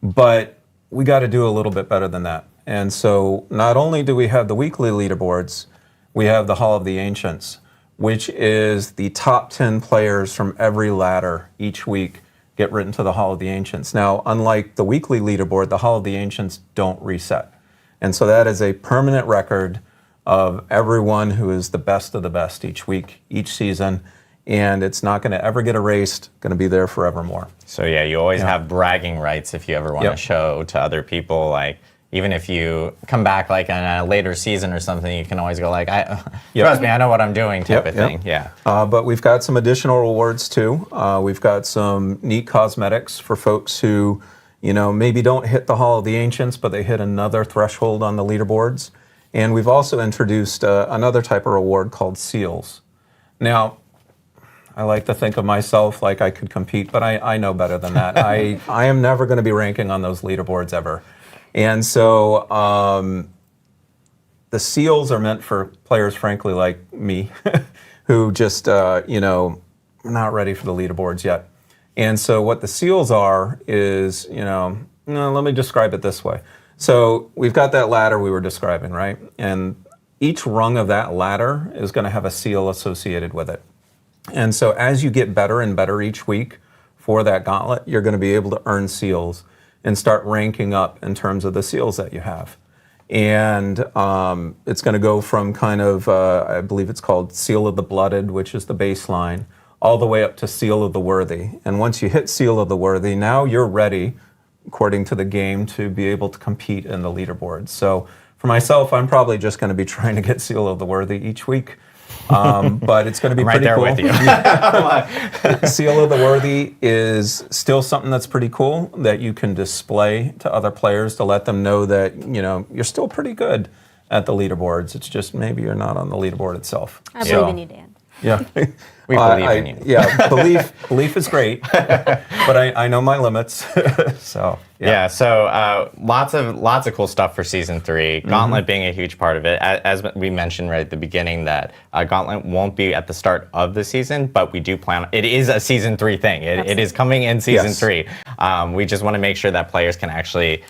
but we got to do a little bit better than that. And so not only do we have the weekly leaderboards, we have the Hall of the Ancients, which is the top 10 players from every ladder each week get written to the Hall of the Ancients. Now, unlike the weekly leaderboard, the Hall of the Ancients don't reset. And so that is a permanent record of everyone who is the best of the best each week, each season. And it's not going to ever get erased, going to be there forevermore. So yeah, you always have bragging rights if you ever want to show to other people, like, even if you come back like in a later season or something, you can always go like, trust me, I know what I'm doing type of thing. Yeah. But we've got some additional rewards too. We've got some neat cosmetics for folks who, maybe don't hit the Hall of the Ancients, but they hit another threshold on the leaderboards. And we've also introduced another type of reward called seals. Now, I like to think of myself like I could compete, but I know better than that. I am never going to be ranking on those leaderboards ever. And so the seals are meant for players, frankly, like me, who just, not ready for the leaderboards yet. And so what the seals are is, let me describe it this way. So we've got that ladder we were describing, right? And each rung of that ladder is going to have a seal associated with it. And so as you get better and better each week for that gauntlet, you're going to be able to earn seals and start ranking up in terms of the seals that you have. And it's going to go from kind of, I believe it's called Seal of the Blooded, which is the baseline, all the way up to Seal of the Worthy. And once you hit Seal of the Worthy, now you're ready, according to the game, to be able to compete in the leaderboards. So for myself, I'm probably just going to be trying to get Seal of the Worthy each week. But it's going to be pretty cool. I'm right there with you. Seal of the Worthy is still something that's pretty cool that you can display to other players to let them know that, you're still pretty good at the leaderboards. It's just maybe you're not on the leaderboard itself. I believe in you, Dan. Yeah. We believe in you. Yeah, belief is great, but I know my limits. So, Yeah, so lots of cool stuff for Season 3. Gauntlet being a huge part of it. As we mentioned right at the beginning that Gauntlet won't be at the start of the season, but we do plan, it is a Season 3 thing. It is coming in Season 3. We just want to make sure that players can actually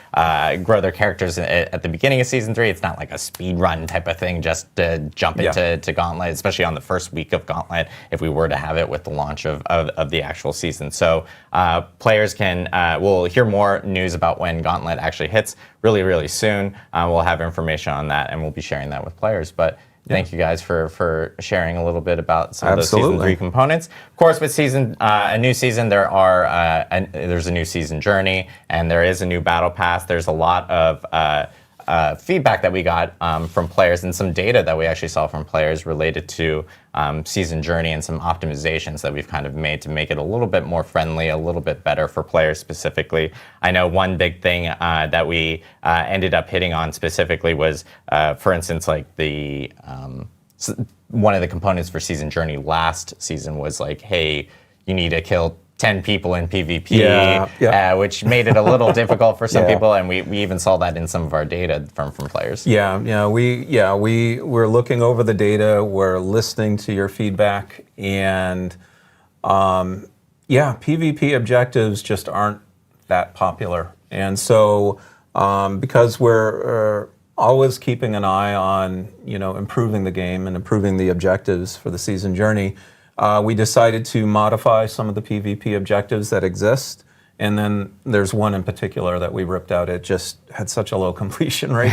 grow their characters at the beginning of Season 3. It's not like a speed run type of thing just to jump into Gauntlet, especially on the first week of Gauntlet, if we were to have it with the launch of the actual season. So players will hear more news about when Gauntlet actually hits really soon. We'll have information on that, and we'll be sharing that with players. But thank you guys for sharing a little bit about some of those Season 3 components. Of course, with a new season, there's a new season journey, and there is a new battle pass. There's a lot of feedback that we got from players and some data that we actually saw from players related to season journey and some optimizations that we've kind of made to make it a little bit more friendly, a little bit better for players specifically. I know one big thing that we ended up hitting on specifically was, for instance, like one of the components for season journey last season was like, hey, you need to kill 10 people in PvP, which made it a little difficult for some people, and we even saw that in some of our data from players. We're looking over the data, we're listening to your feedback, and PvP objectives just aren't that popular. And so because we're always keeping an eye on improving the game and improving the objectives for the season journey, we decided to modify some of the PvP objectives that exist, and then there's one in particular that we ripped out. It just had such a low completion rate.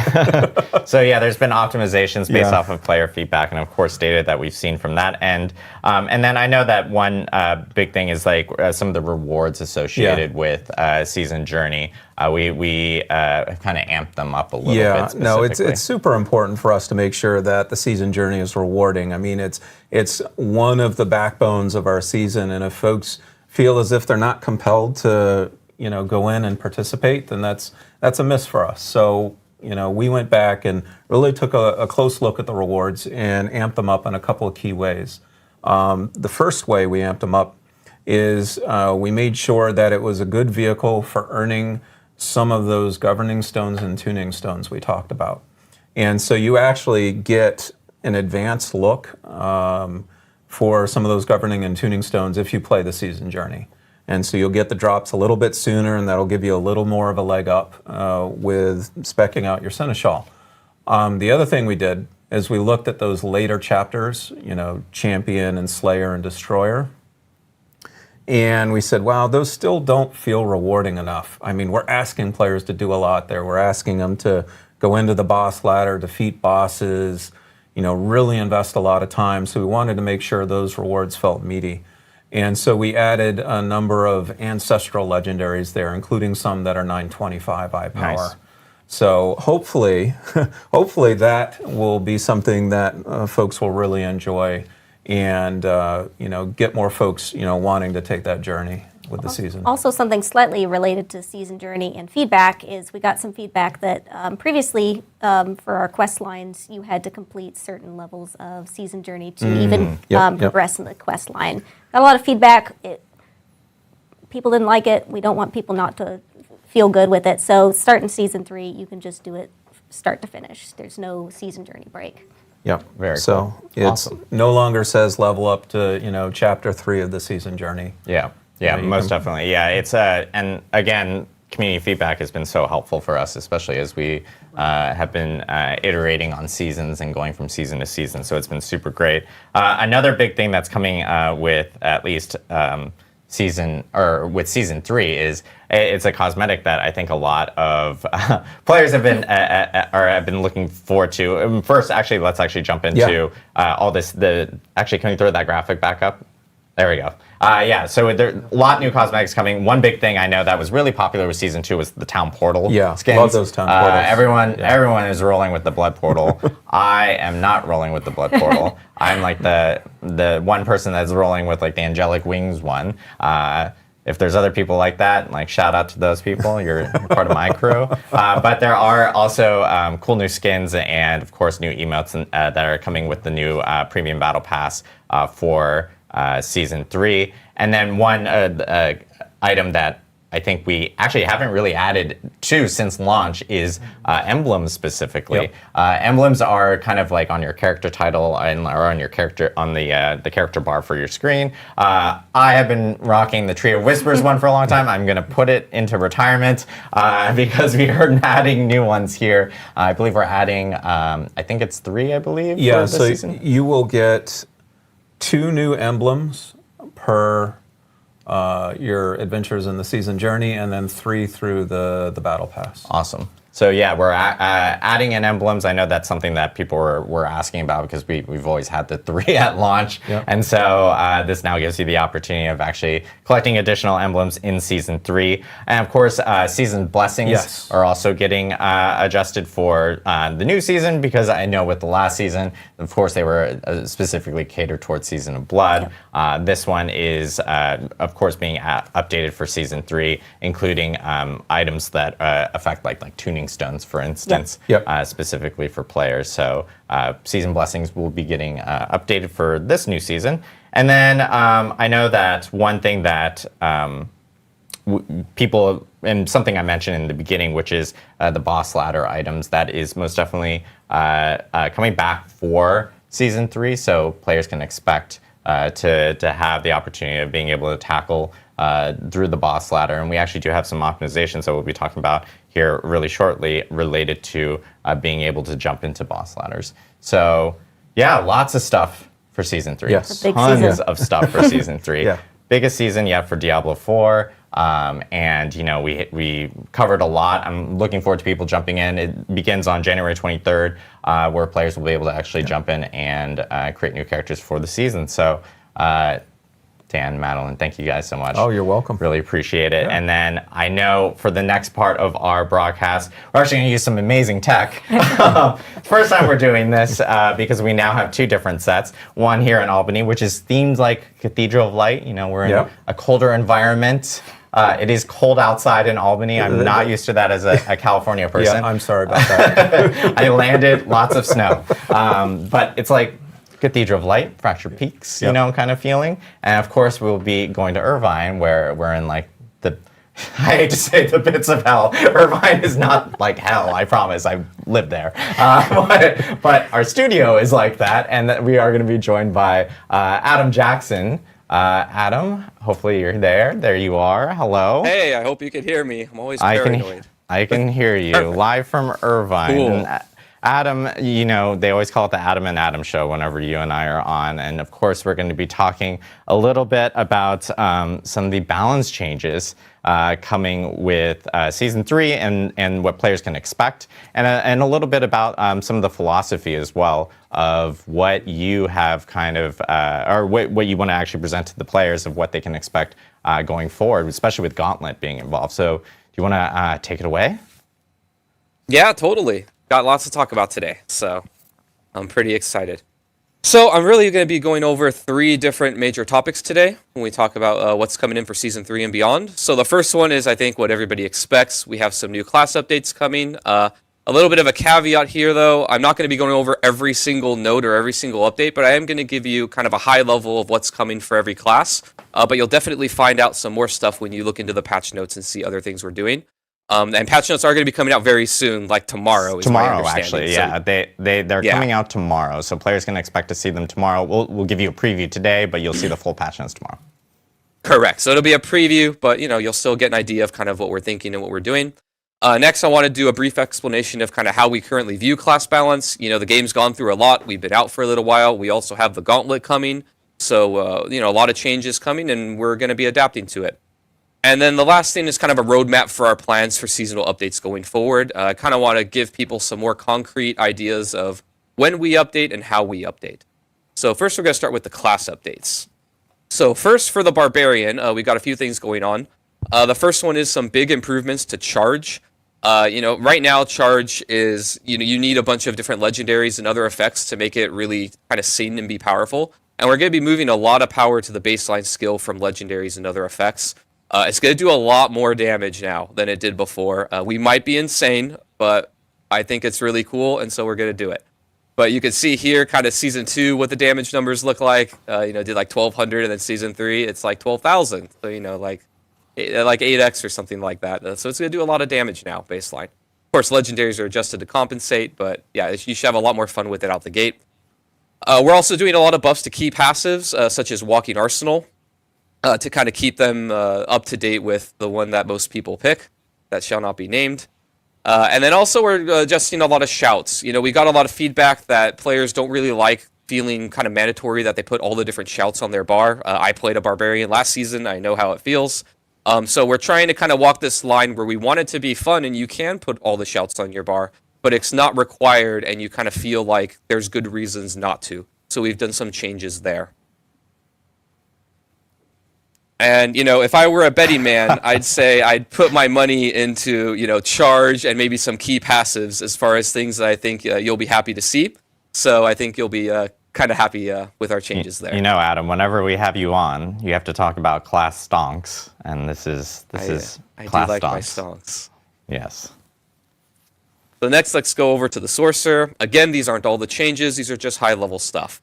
So there's been optimizations based off of player feedback and of course data that we've seen from that end. And then I know that one big thing is like some of the rewards associated with season journey. We have kind of amped them up a little bit. No, it's super important for us to make sure that the season journey is rewarding. I mean, it's one of the backbones of our season, and if folks feel as if they're not compelled to go in and participate, then that's a miss for us. So we went back and really took a close look at the rewards and amped them up in a couple of key ways. The first way we amped them up is we made sure that it was a good vehicle for earning some of those governing stones and tuning stones we talked about. And so you actually get an advanced look for some of those governing and tuning stones if you play the season journey. And so you'll get the drops a little bit sooner, and that'll give you a little more of a leg up with speccing out your Seneschal. The other thing we did is we looked at those later chapters, Champion and Slayer and Destroyer, and we said, wow, those still don't feel rewarding enough. I mean, we're asking players to do a lot there. We're asking them to go into the boss ladder, defeat bosses, really invest a lot of time. So we wanted to make sure those rewards felt meaty. And so we added a number of ancestral legendaries there, including some that are 925 eye power. Nice. So hopefully that will be something that folks will really enjoy, and get more folks wanting to take that journey with the season. Also, something slightly related to season journey and feedback is we got some feedback that previously for our quest lines, you had to complete certain levels of season journey to progress in the quest line. Got a lot of feedback. People didn't like it. We don't want people not to feel good with it. So starting season 3, you can just do it start to finish. There's no season journey break. Yep. Very cool. So it's no longer says level up to chapter 3 of the season journey. Yeah, most definitely. Yeah, it's and again, community feedback has been so helpful for us, especially as we have been iterating on seasons and going from season to season. So it's been super great. Another big thing that's coming with at least season 3 is it's a cosmetic that I think a lot of players have been looking forward to. First, actually, let's actually jump into all this. Actually, can we throw that graphic back up? There we go. So there are a lot of new cosmetics coming. One big thing I know that was really popular with season 2 was the town portal skins. Love those town portals. Everyone is rolling with the blood portal. I am not rolling with the blood portal. I'm like the one person that's rolling with like the angelic wings one. If there's other people like that, like shout out to those people. You're part of my crew. But there are also cool new skins and of course new emotes that are coming with the new premium battle pass for season 3. And then one item that I think we actually haven't really added to since launch is emblems specifically. Yep. Emblems are kind of like on your character title or on your character on the character bar for your screen. I have been rocking the Tree of Whispers one for a long time. I'm going to put it into retirement because we are adding new ones here. I believe we're adding, I think it's 3, I believe. Yeah, for this so season. you will get 2 new emblems per your adventures in the season journey, and then 3 through the battle pass. Awesome. So yeah, we're adding in emblems. I know that's something that people were asking about because we've always had the 3 at launch. Yep. And so this now gives you the opportunity of actually collecting additional emblems in Season 3. And of course, Season Blessings Yes. are also getting adjusted for the new season, because I know with the last season, of course, they were specifically catered towards Season of Blood. Yep. This one is, of course, being updated for Season 3, including items that affect like tuning stones, for instance, Yep. specifically for players. So Season Blessings will be getting updated for this new season. And then I know that one thing that people, and something I mentioned in the beginning, which is the boss ladder items, that is most definitely coming back for Season 3, so players can expect to have the opportunity of being able to tackle through the boss ladder. And we actually do have some optimizations that we'll be talking about here really shortly related to being able to jump into boss ladders. So yeah, lots of stuff for Season 3. Yes. It's a big Tons season. of stuff for Season 3. Yeah. Biggest season yet for Diablo 4. And you know, we covered a lot. I'm looking forward to people jumping in. It begins on January 23rd, where players will be able to actually jump in and create new characters for the season. So Dan, Madeline, thank you guys so much. Oh, you're welcome. Really appreciate it. Yeah. And then I know for the next part of our broadcast, we're actually going to use some amazing tech. First time we're doing this because we now have 2 different sets. One here in Albany, which is themed like Cathedral of Light. You know, we're in Yep. a colder environment. It is cold outside in Albany. I'm not used to that as a California person. Yeah, I'm sorry about that. I landed lots of snow. But it's like Cathedral of Light, Fractured Peaks, you Yep. know, kind of feeling. And of course, we'll be going to Irvine, where we're in like the, I hate to say the pits of hell. Irvine is not like hell, I promise. I've lived there. But our studio is like that. And that we are going to be joined by Adam Jackson. Adam, hopefully you're there. There you are. Hello. Hey, I hope you can hear me. I'm always paranoid. I can hear you live from Irvine. Cool. And, Adam, you know, they always call it the Adam and Adam show whenever you and I are on. And of course, we're going to be talking a little bit about some of the balance changes coming with Season 3 and what players can expect. And a little bit about some of the philosophy as well of what you have kind of, or what you want to actually present to the players of what they can expect going forward, especially with Gauntlet being involved. So do you want to take it away? Yeah, totally. Got lots to talk about today, so I'm pretty excited. So I'm really going to be going over 3 different major topics today when we talk about what's coming in for Season 3 and beyond. So the first one is, I think, what everybody expects. We have some new class updates coming. A little bit of a caveat here, though. I'm not going to be going over every single note or every single update, but I am going to give you kind of a high level of what's coming for every class. But you'll definitely find out some more stuff when you look into the patch notes and see other things we're doing. And patch notes are going to be coming out very soon, like tomorrow. Is my Tomorrow, understanding. actually, yeah. They're Yeah. coming out tomorrow, so players can expect to see them tomorrow. We'll give you a preview today, but you'll see the full patch notes tomorrow. Correct. So it'll be a preview, but you'll still get an idea of kind of what we're thinking and what we're doing. Next, I want to do a brief explanation of kind of how we currently view class balance. The game's gone through a lot. We've been out for a little while. We also have the Gauntlet coming, so a lot of changes coming, and we're going to be adapting to it. And then the last thing is kind of a roadmap for our plans for seasonal updates going forward. I kind of want to give people some more concrete ideas of when we update and how we update. So first, we're going to start with the class updates. So first, for the Barbarian, we got a few things going on. The first one is some big improvements to Charge. Right now, Charge is, you need a bunch of different legendaries and other effects to make it really kind of sing and be powerful. And we're going to be moving a lot of power to the baseline skill from legendaries and other effects. It's going to do a lot more damage now than it did before. We might be insane, but I think it's really cool, and so we're going to do it. But you can see here kind of Season 2 what the damage numbers look like. Did like 1,200, and then Season 3, it's like 12,000. So, like 8x or something like that. So it's going to do a lot of damage now, baseline. Of course, legendaries are adjusted to compensate, but yeah, you should have a lot more fun with it out the gate. We're also doing a lot of buffs to key passives, such as Walking Arsenal, to kind of keep them up to date with the one that most people pick, that shall not be named. And then also we're adjusting a lot of shouts. You know, we got a lot of feedback that players don't really like feeling kind of mandatory that they put all the different shouts on their bar. I played a barbarian last season. I know how it feels. So we're trying to kind of walk this line where we want it to be fun and you can put all the shouts on your bar, but it's not required and you kind of feel like there's good reasons not to. So we've done some changes there. And, you know, if I were a betting man, I'd say I'd put my money into, you know, charge and maybe some key passives as far as things that I think you'll be happy to see. So I think you'll be kind of happy with our changes there. You know, Adam, whenever we have you on, you have to talk about class stonks. And this is class I do like stonks. my stonks. Yes. So next, let's go over to the Sorcerer. Again, these aren't all the changes. These are just high-level stuff.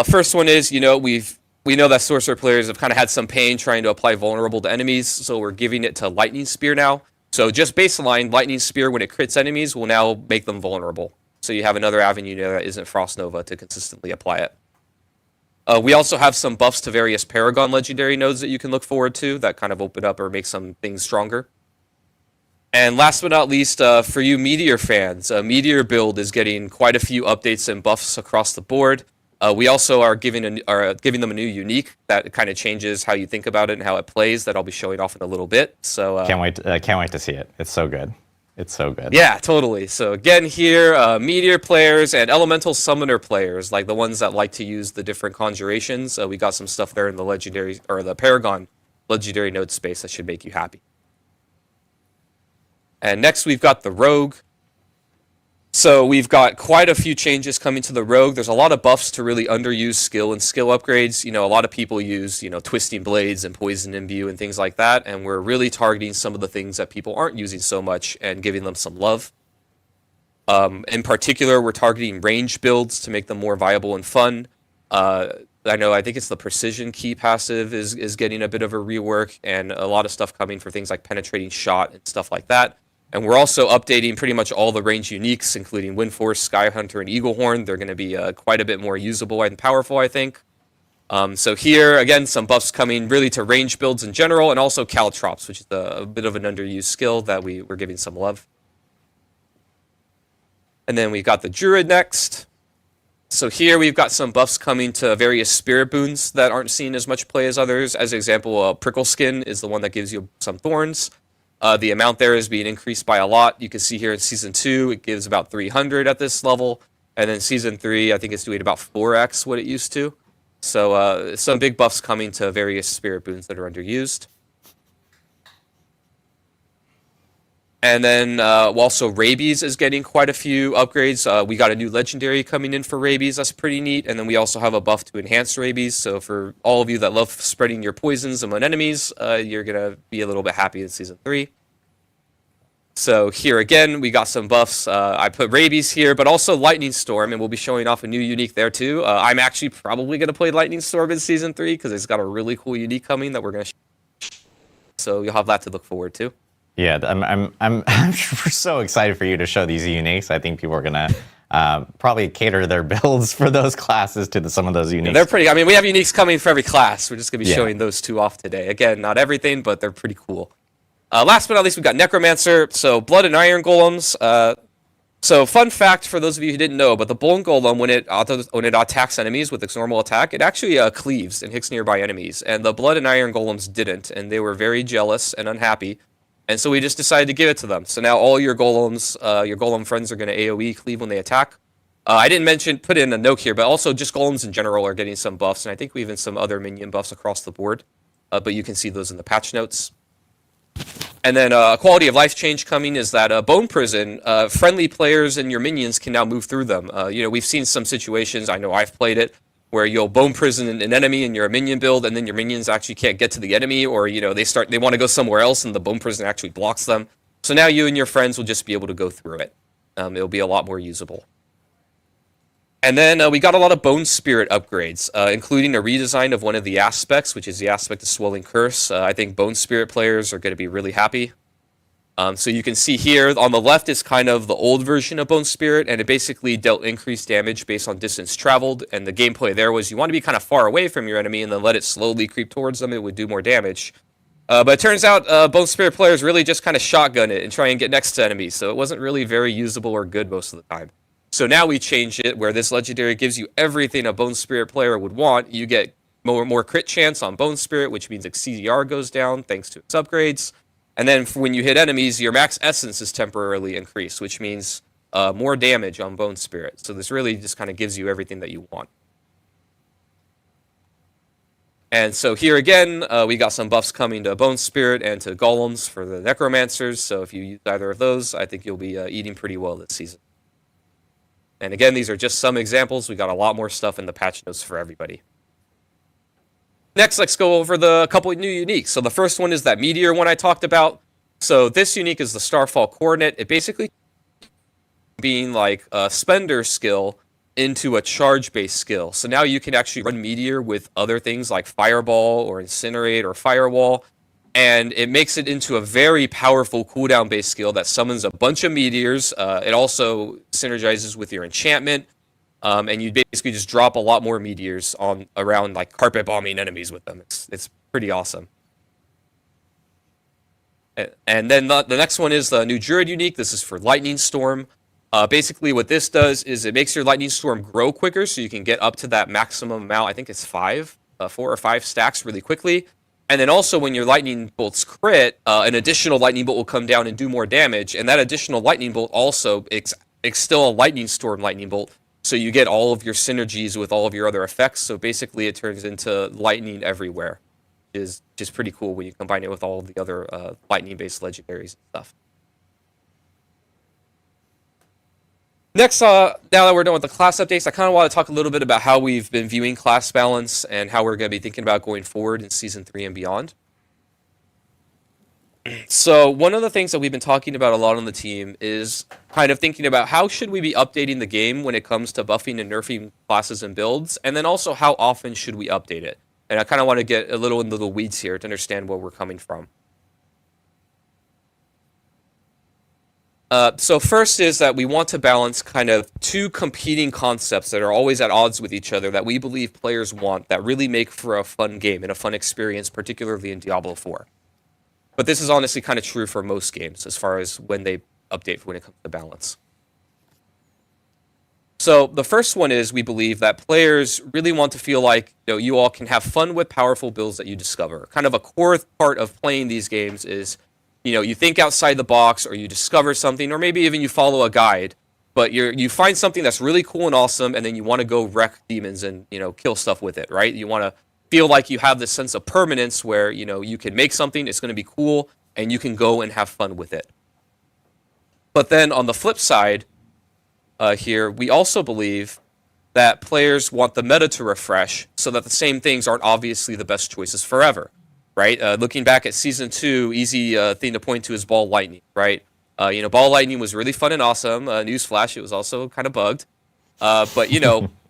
First one is, you know, we know that Sorcerer players have kind of had some pain trying to apply Vulnerable to enemies, so we're giving it to Lightning Spear now. So just baseline, Lightning Spear, when it crits enemies, will now make them vulnerable. So you have another avenue there that isn't Frost Nova to consistently apply it. We also have some buffs to various Paragon legendary nodes that you can look forward to that kind of open up or make some things stronger. And last but not least, for you Meteor fans, Meteor build is getting quite a few updates and buffs across the board. We also are giving them a new unique that kind of changes how you think about it and how it plays. That I'll be showing off in a little bit. So Can't wait to see it. It's so good. It's so good. Yeah, totally. So again here, Meteor players and Elemental Summoner players, like the ones that like to use the different conjurations. We got some stuff there in the legendary or the Paragon legendary node space that should make you happy. And next we've got the Rogue. So we've got quite a few changes coming to the Rogue. There's a lot of buffs to really underuse skill and skill upgrades. You know, a lot of people use, you know, Twisting Blades and Poison Imbue and things like that. And we're really targeting some of the things that people aren't using so much and giving them some love. In particular, we're targeting range builds to make them more viable and fun. I think it's the Precision Key passive is getting a bit of a rework, and a lot of stuff coming for things like Penetrating Shot and stuff like that. And we're also updating pretty much all the range uniques, including Windforce, Skyhunter, and Eaglehorn. They're going to be quite a bit more usable and powerful, I think. So here, again, some buffs coming really to range builds in general, and also Caltrops, which is a bit of an underused skill that we're giving some love. And then we've got the Druid next. So here we've got some buffs coming to various spirit boons that aren't seeing as much play as others. As an example, Prickle Skin is the one that gives you some thorns. The amount there is being increased by a lot. You can see here in Season 2, it gives about 300 at this level. And then Season 3, I think it's doing about 4x what it used to. So some big buffs coming to various spirit boons that are underused. And then also Rabies is getting quite a few upgrades. We got a new legendary coming in for Rabies. That's pretty neat. And then we also have a buff to enhance Rabies. So for all of you that love spreading your poisons among enemies, you're going to be a little bit happy in Season 3. So here again, we got some buffs. I put Rabies here, but also Lightning Storm, and we'll be showing off a new unique there too. I'm actually probably going to play Lightning Storm in Season 3 because it's got a really cool unique coming that we're going to So you'll have that to look forward to. Yeah, I'm so excited for you to show these uniques. I think people are gonna probably cater their builds for those classes to some of those uniques. Yeah, they're pretty. I mean, we have uniques coming for every class. We're just gonna be showing those two off today. Again, not everything, but they're pretty cool. Last but not least, we've got Necromancer. So Blood and Iron Golems. So fun fact for those of you who didn't know, but the Bone Golem, when it attacks enemies with its normal attack, it actually cleaves and hits nearby enemies. And the Blood and Iron Golems didn't, and they were very jealous and unhappy. And so we just decided to give it to them. So now all your golems, your golem friends are going to AoE cleave when they attack. I didn't put in a note here, but also just golems in general are getting some buffs, and I think we even some other minion buffs across the board. But you can see those in the patch notes. And then a quality of life change coming is that Bone Prison, friendly players and your minions can now move through them. We've seen some situations, I know I've played it, where you'll bone prison an enemy in your minion build, and then your minions actually can't get to the enemy, or they want to go somewhere else, and the bone prison actually blocks them. So now you and your friends will just be able to go through it. It'll be a lot more usable. And then we got a lot of Bone Spirit upgrades, including a redesign of one of the aspects, which is the aspect of Swelling Curse. I think Bone Spirit players are going to be really happy. So you can see here, on the left is kind of the old version of Bone Spirit, and it basically dealt increased damage based on distance traveled, and the gameplay there was you want to be kind of far away from your enemy and then let it slowly creep towards them, it would do more damage. But it turns out Bone Spirit players really just kind of shotgun it and try and get next to enemies, so it wasn't really very usable or good most of the time. So now we changed it where this legendary gives you everything a Bone Spirit player would want. You get more crit chance on Bone Spirit, which means CDR goes down thanks to its upgrades. And then when you hit enemies, your max essence is temporarily increased, which means more damage on Bone Spirit. So this really just kind of gives you everything that you want. And so here again, we got some buffs coming to Bone Spirit and to Golems for the Necromancers. So if you use either of those, I think you'll be eating pretty well this season. And again, these are just some examples. We got a lot more stuff in the patch notes for everybody. Next, let's go over the couple of new uniques. So the first one is that Meteor one I talked about. So this unique is the Starfall Coordinate. It basically being like a spender skill into a charge-based skill. So now you can actually run Meteor with other things like Fireball or Incinerate or Firewall. And it makes it into a very powerful cooldown-based skill that summons a bunch of meteors. It also synergizes with your enchantment, and you basically just drop a lot more meteors on around like carpet bombing enemies with them. It's pretty awesome. And then the next one is the new Druid unique. This is for Lightning Storm. Basically, what this does is it makes your Lightning Storm grow quicker, so you can get up to that maximum amount. I think it's 4 or 5 stacks really quickly. And then also when your lightning bolts crit, an additional lightning bolt will come down and do more damage. And that additional lightning bolt also, it's still a lightning storm lightning bolt. So you get all of your synergies with all of your other effects. So basically it turns into lightning everywhere. Which is just pretty cool when you combine it with all of the other lightning-based legendaries and stuff. Next, now that we're done with the class updates, I kind of want to talk a little bit about how we've been viewing class balance and how we're going to be thinking about going forward in Season 3 and beyond. So one of the things that we've been talking about a lot on the team is kind of thinking about how should we be updating the game when it comes to buffing and nerfing classes and builds, and then also how often should we update it. And I kind of want to get a little into the weeds here to understand where we're coming from. So first is that we want to balance kind of two competing concepts that are always at odds with each other that we believe players want that really make for a fun game and a fun experience, particularly in Diablo 4. But this is honestly kind of true for most games as far as when they update when it comes to balance. So the first one is we believe that players really want to feel like you all can have fun with powerful builds that you discover. Kind of a core part of playing these games is you think outside the box, or you discover something, or maybe even you follow a guide, but you find something that's really cool and awesome, and then you want to go wreck demons and kill stuff with it, right? You want to feel like you have this sense of permanence where you can make something, it's going to be cool, and you can go and have fun with it. But then on the flip side, here we also believe that players want the meta to refresh so that the same things aren't obviously the best choices forever. Right, looking back at Season 2, easy thing to point to is Ball Lightning, right? Ball Lightning was really fun and awesome. Newsflash, it was also kind of bugged. But,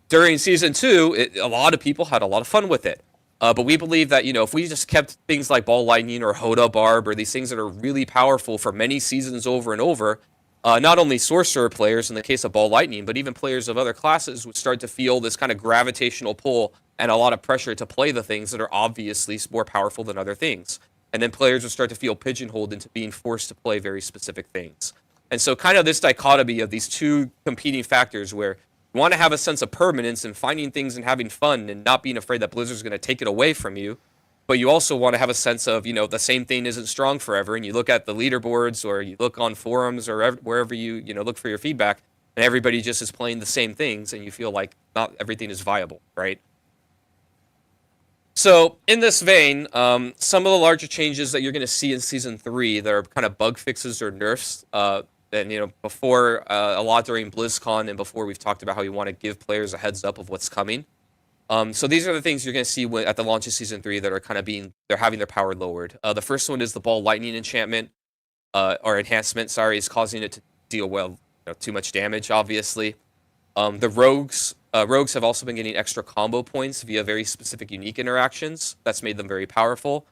during Season 2, a lot of people had a lot of fun with it. But we believe that, if we just kept things like Ball Lightning or Hoda Barb or these things that are really powerful for many seasons over and over, not only Sorcerer players in the case of Ball Lightning, but even players of other classes would start to feel this kind of gravitational pull and a lot of pressure to play the things that are obviously more powerful than other things. And then players would start to feel pigeonholed into being forced to play very specific things. And so kind of this dichotomy of these two competing factors where you want to have a sense of permanence and finding things and having fun and not being afraid that Blizzard's going to take it away from you, but you also want to have a sense of, the same thing isn't strong forever, and you look at the leaderboards or you look on forums or wherever you look for your feedback, and everybody just is playing the same things, and you feel like not everything is viable, right? So in this vein, some of the larger changes that you're going to see in Season 3 that are kind of bug fixes or nerfs, and before a lot during BlizzCon and before we've talked about how you want to give players a heads up of what's coming. So these are the things you're going to see at the launch of Season 3 that are kind of they're having their power lowered. The first one is the Ball Lightning enchantment, or enhancement, sorry, is causing it to deal too much damage, obviously. The rogues Rogues have also been getting extra combo points via very specific unique interactions. That's made them very powerful.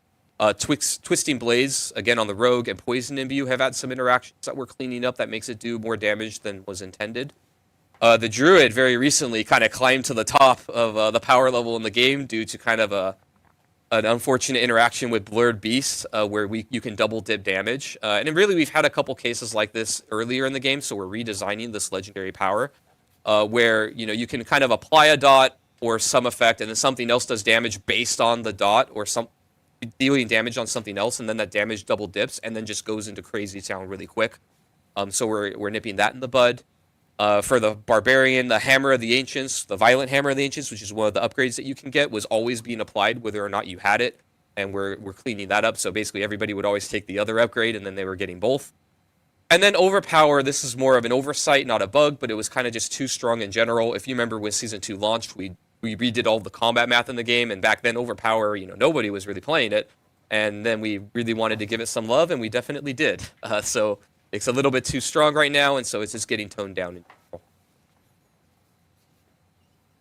Twisting Blades, again on the Rogue, and Poison Imbue have had some interactions that we're cleaning up that makes it do more damage than was intended. The Druid very recently kind of climbed to the top of the power level in the game due to kind of an unfortunate interaction with Blurred Beast, where you can double dip damage. And really, we've had a couple cases like this earlier in the game, so we're redesigning this legendary power, where you can kind of apply a dot or some effect, and then something else does damage based on the dot, or dealing damage on something else, and then that damage double dips, and then just goes into crazy town really quick. So we're nipping that in the bud. For the Barbarian, the Hammer of the Ancients, the Violent Hammer of the Ancients, which is one of the upgrades that you can get, was always being applied whether or not you had it, and we're cleaning that up. So basically, everybody would always take the other upgrade, and then they were getting both. And then Overpower, this is more of an oversight, not a bug, but it was kind of just too strong in general. If you remember when Season 2 launched, we redid all the combat math in the game, and back then Overpower, nobody was really playing it, and then we really wanted to give it some love, and we definitely did. So it's a little bit too strong right now, and so it's just getting toned down in general.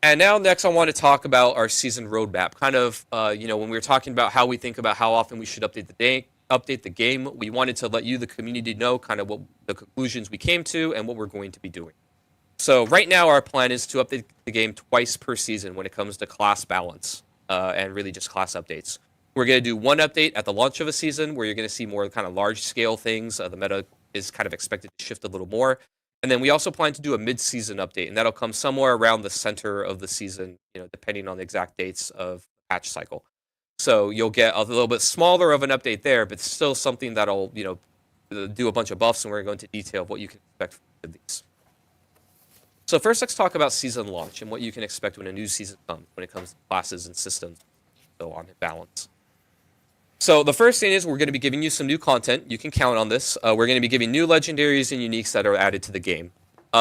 And now next I want to talk about our season roadmap. Kind of, when we were talking about how we think about how often we should update the game, we wanted to let you, the community, know kind of what the conclusions we came to and what we're going to be doing. So right now our plan is to update the game twice per season when it comes to class balance, and really just class updates. We're going to do one update at the launch of a season where you're going to see more kind of large-scale things. The meta is kind of expected to shift a little more. And then we also plan to do a mid-season update, and that'll come somewhere around the center of the season, depending on the exact dates of the patch cycle. So you'll get a little bit smaller of an update there, but still something that'll, do a bunch of buffs, and we're going to go into detail of what you can expect from these. So first, let's talk about season launch and what you can expect when a new season comes, when it comes to classes and systems, so on in balance. So the first thing is we're going to be giving you some new content. You can count on this. We're going to be giving new legendaries and uniques that are added to the game.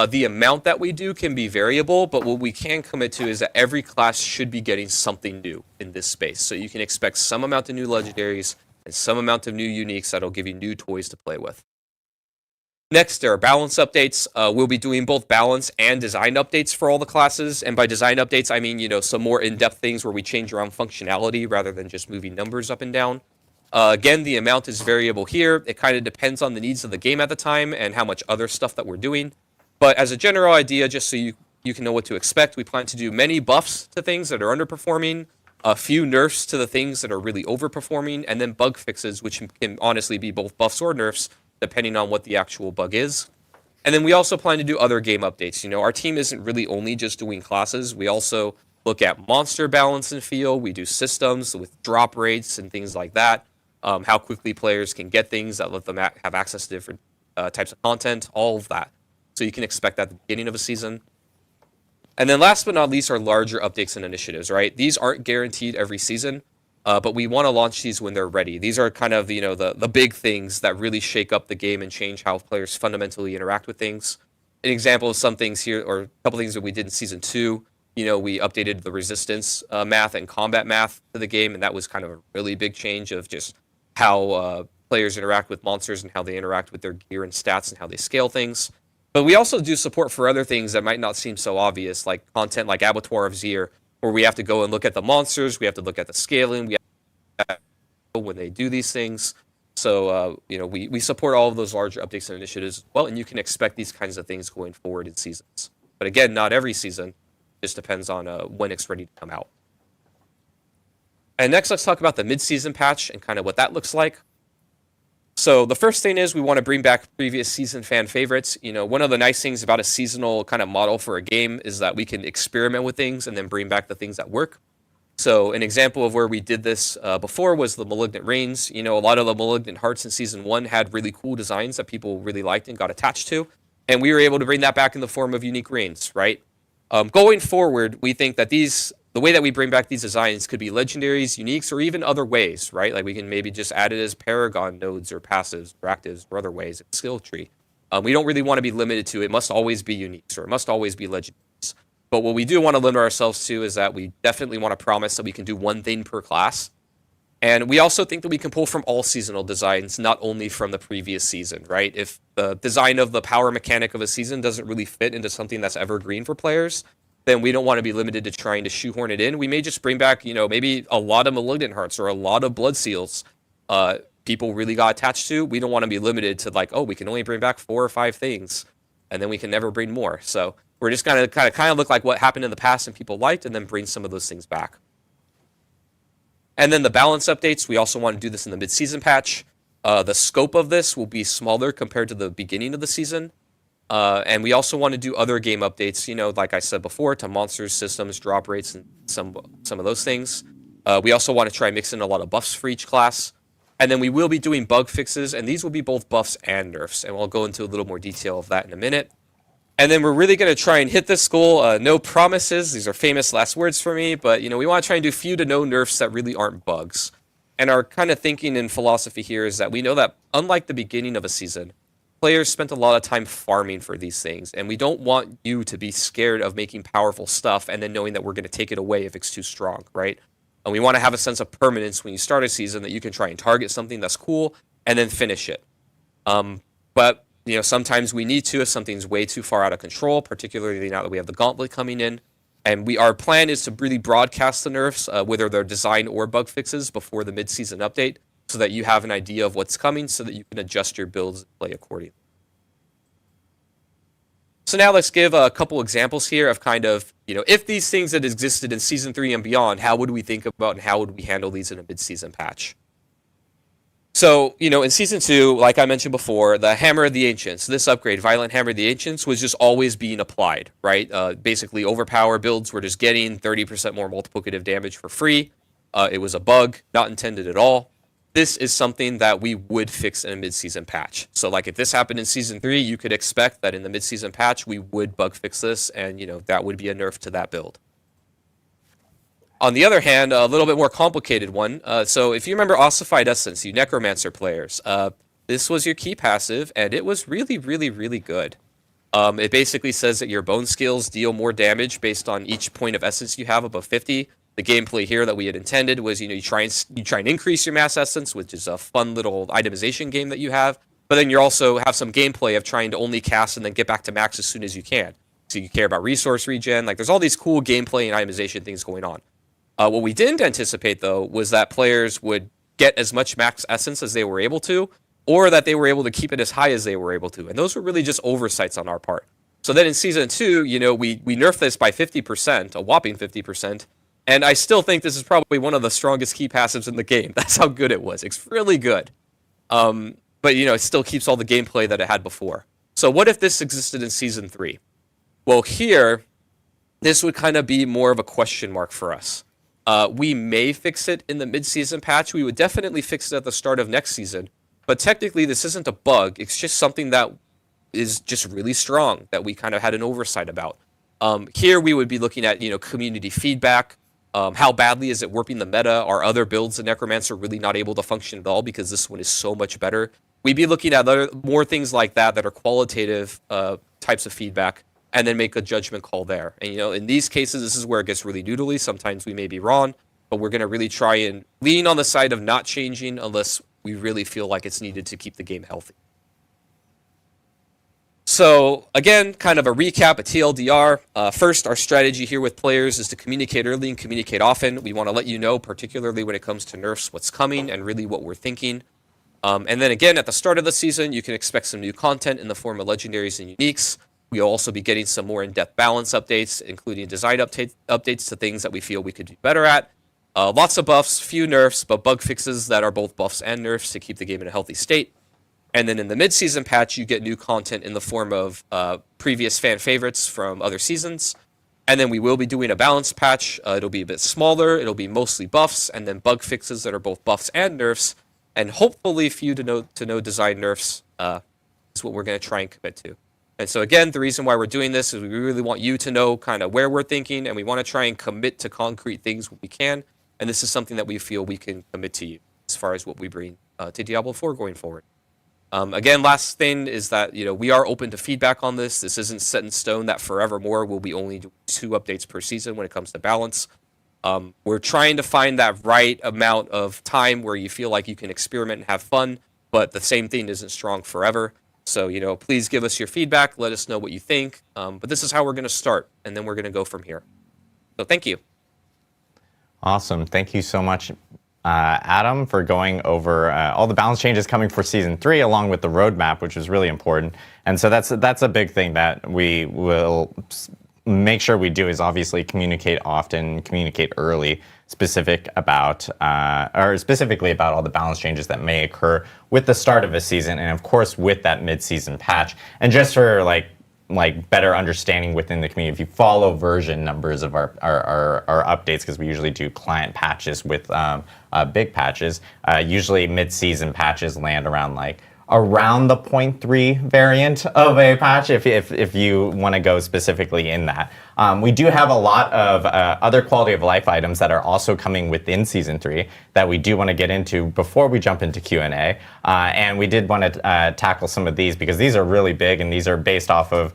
The amount that we do can be variable, but what we can commit to is that every class should be getting something new in this space. So you can expect some amount of new legendaries and some amount of new uniques that'll give you new toys to play with. Next, there are balance updates. We'll be doing both balance and design updates for all the classes. And by design updates, I mean, some more in-depth things where we change around functionality rather than just moving numbers up and down. Again, the amount is variable here. It kind of depends on the needs of the game at the time and how much other stuff that we're doing. But as a general idea, just so you can know what to expect, we plan to do many buffs to things that are underperforming, a few nerfs to the things that are really overperforming, and then bug fixes, which can honestly be both buffs or nerfs, depending on what the actual bug is. And then we also plan to do other game updates. Our team isn't really only just doing classes. We also look at monster balance and feel. We do systems with drop rates and things like that. How quickly players can get things that let them have access to different types of content, all of that. So you can expect that at the beginning of a season. And then last but not least are larger updates and initiatives, right? These aren't guaranteed every season. But we want to launch these when they're ready. These are kind of, the big things that really shake up the game and change how players fundamentally interact with things. An example of some things here, or a couple things that we did in Season 2, we updated the resistance math and combat math to the game, and that was kind of a really big change of just how players interact with monsters and how they interact with their gear and stats and how they scale things. But we also do support for other things that might not seem so obvious, like content like Abattoir of Zir, where we have to go and look at the monsters, we have to look at the scaling, we have to when they do these things. So, we support all of those larger updates and initiatives as well, and you can expect these kinds of things going forward in seasons. But again, not every season. Just depends on when it's ready to come out. And next, let's talk about the mid-season patch and kind of what that looks like. So the first thing is we want to bring back previous season fan favorites. One of the nice things about a seasonal kind of model for a game is that we can experiment with things and then bring back the things that work. So an example of where we did this before was the Malignant Reigns. A lot of the Malignant Hearts in Season 1 had really cool designs that people really liked and got attached to. And we were able to bring that back in the form of unique reigns, right? Going forward, we think that the way that we bring back these designs could be legendaries, uniques, or even other ways, right? Like we can maybe just add it as Paragon nodes or passives or actives or other ways in skill tree. We don't really want to be limited to it must always be uniques or it must always be legendaries. But what we do want to limit ourselves to is that we definitely want to promise that we can do one thing per class. And we also think that we can pull from all seasonal designs, not only from the previous season, right? If the design of the power mechanic of a season doesn't really fit into something that's evergreen for players, then we don't want to be limited to trying to shoehorn it in. We may just bring back, maybe a lot of Malignant Hearts or a lot of Blood Seals. People really got attached to. We don't want to be limited to like, oh, we can only bring back 4 or 5 things, and then we can never bring more. So we're just gonna kind of look like what happened in the past and people liked, and then bring some of those things back. And then the balance updates, we also want to do this in the mid-season patch. The scope of this will be smaller compared to the beginning of the season. And we also want to do other game updates, like I said before, to monsters, systems, drop rates, and some of those things. We also want to try mix in a lot of buffs for each class. And then we will be doing bug fixes, and these will be both buffs and nerfs. And we'll go into a little more detail of that in a minute. And then we're really going to try and hit this goal. No promises. These are famous last words for me. But, we want to try and do few to no nerfs that really aren't bugs. And our kind of thinking and philosophy here is that we know that, unlike the beginning of a season, players spent a lot of time farming for these things. And we don't want you to be scared of making powerful stuff and then knowing that we're going to take it away if it's too strong, right? And we want to have a sense of permanence when you start a season, that you can try and target something that's cool and then finish it. But sometimes we need to if something's way too far out of control, particularly now that we have the Gauntlet coming in. And our plan is to really broadcast the nerfs, whether they're design or bug fixes, before the mid-season update, so that you have an idea of what's coming, so that you can adjust your builds and play accordingly. So now let's give a couple examples here of kind of, if these things had existed in Season 3 and beyond, how would we think about and how would we handle these in a mid-season patch? So, in Season 2, like I mentioned before, the Hammer of the Ancients, this upgrade, Violent Hammer of the Ancients, was just always being applied, right? Basically, overpower builds were just getting 30% more multiplicative damage for free. It was a bug, not intended at all. This is something that we would fix in a mid-season patch. So, like, if this happened in Season 3, you could expect that in the mid-season patch, we would bug fix this, and, that would be a nerf to that build. On the other hand, a little bit more complicated one. So if you remember Ossified Essence, you Necromancer players, this was your key passive, and it was really, really, really good. It basically says that your bone skills deal more damage based on each point of essence you have above 50. The gameplay here that we had intended was, you try and increase your mass essence, which is a fun little itemization game that you have. But then you also have some gameplay of trying to only cast and then get back to max as soon as you can. So you care about resource regen. Like, there's all these cool gameplay and itemization things going on. What we didn't anticipate, though, was that players would get as much max essence as they were able to, or that they were able to keep it as high as they were able to. And those were really just oversights on our part. So then in Season 2, we nerfed this by 50%, a whopping 50%, and I still think this is probably one of the strongest key passives in the game. That's how good it was. It's really good. But, it still keeps all the gameplay that it had before. So what if this existed in Season 3? Well, here, this would kind of be more of a question mark for us. We may fix it in the mid-season patch. We would definitely fix it at the start of next season. But technically, this isn't a bug. It's just something that is just really strong that we kind of had an oversight about. Here, we would be looking at, community feedback. How badly is it warping the meta? Are other builds of Necromancer really not able to function at all because this one is so much better? We'd be looking at more things like that are qualitative types of feedback, and then make a judgment call there. And, in these cases, this is where it gets really noodly. Sometimes we may be wrong, but we're going to really try and lean on the side of not changing unless we really feel like it's needed to keep the game healthy. So, again, kind of a recap, a TLDR. First, our strategy here with players is to communicate early and communicate often. We want to let you know, particularly when it comes to nerfs, what's coming and really what we're thinking. And then again, at the start of the season, you can expect some new content in the form of legendaries and uniques. We'll also be getting some more in-depth balance updates, including design updates to things that we feel we could do better at. Lots of buffs, few nerfs, but bug fixes that are both buffs and nerfs to keep the game in a healthy state. And then in the mid-season patch, you get new content in the form of previous fan favorites from other seasons. And then we will be doing a balance patch. It'll be a bit smaller. It'll be mostly buffs, and then bug fixes that are both buffs and nerfs. And hopefully few to no design nerfs is what we're going to try and commit to. And so again, the reason why we're doing this is we really want you to know kind of where we're thinking, and we want to try and commit to concrete things when we can. And this is something that we feel we can commit to you as far as what we bring to Diablo 4 going forward. Again, last thing is that, we are open to feedback on this. This isn't set in stone that forevermore we'll be only doing 2 updates per season when it comes to balance. We're trying to find that right amount of time where you feel like you can experiment and have fun, but the same thing isn't strong forever. So, please give us your feedback. Let us know what you think. But this is how we're going to start, and then we're going to go from here. So thank you. Awesome. Thank you so much, Adam, for going over all the balance changes coming for Season 3, along with the roadmap, which is really important. And so that's a big thing that we will make sure we do, is obviously communicate often, communicate early, specifically about all the balance changes that may occur with the start of a season, and of course with that mid-season patch. And just for like better understanding within the community, if you follow version numbers of our updates, because we usually do client patches with big patches, usually mid-season patches land around the 0.3 variant of a patch, if you want to go specifically in that. We do have a lot of other quality of life items that are also coming within Season 3 that we do want to get into before we jump into Q&A. And we did want to tackle some of these because these are really big, and these are based off of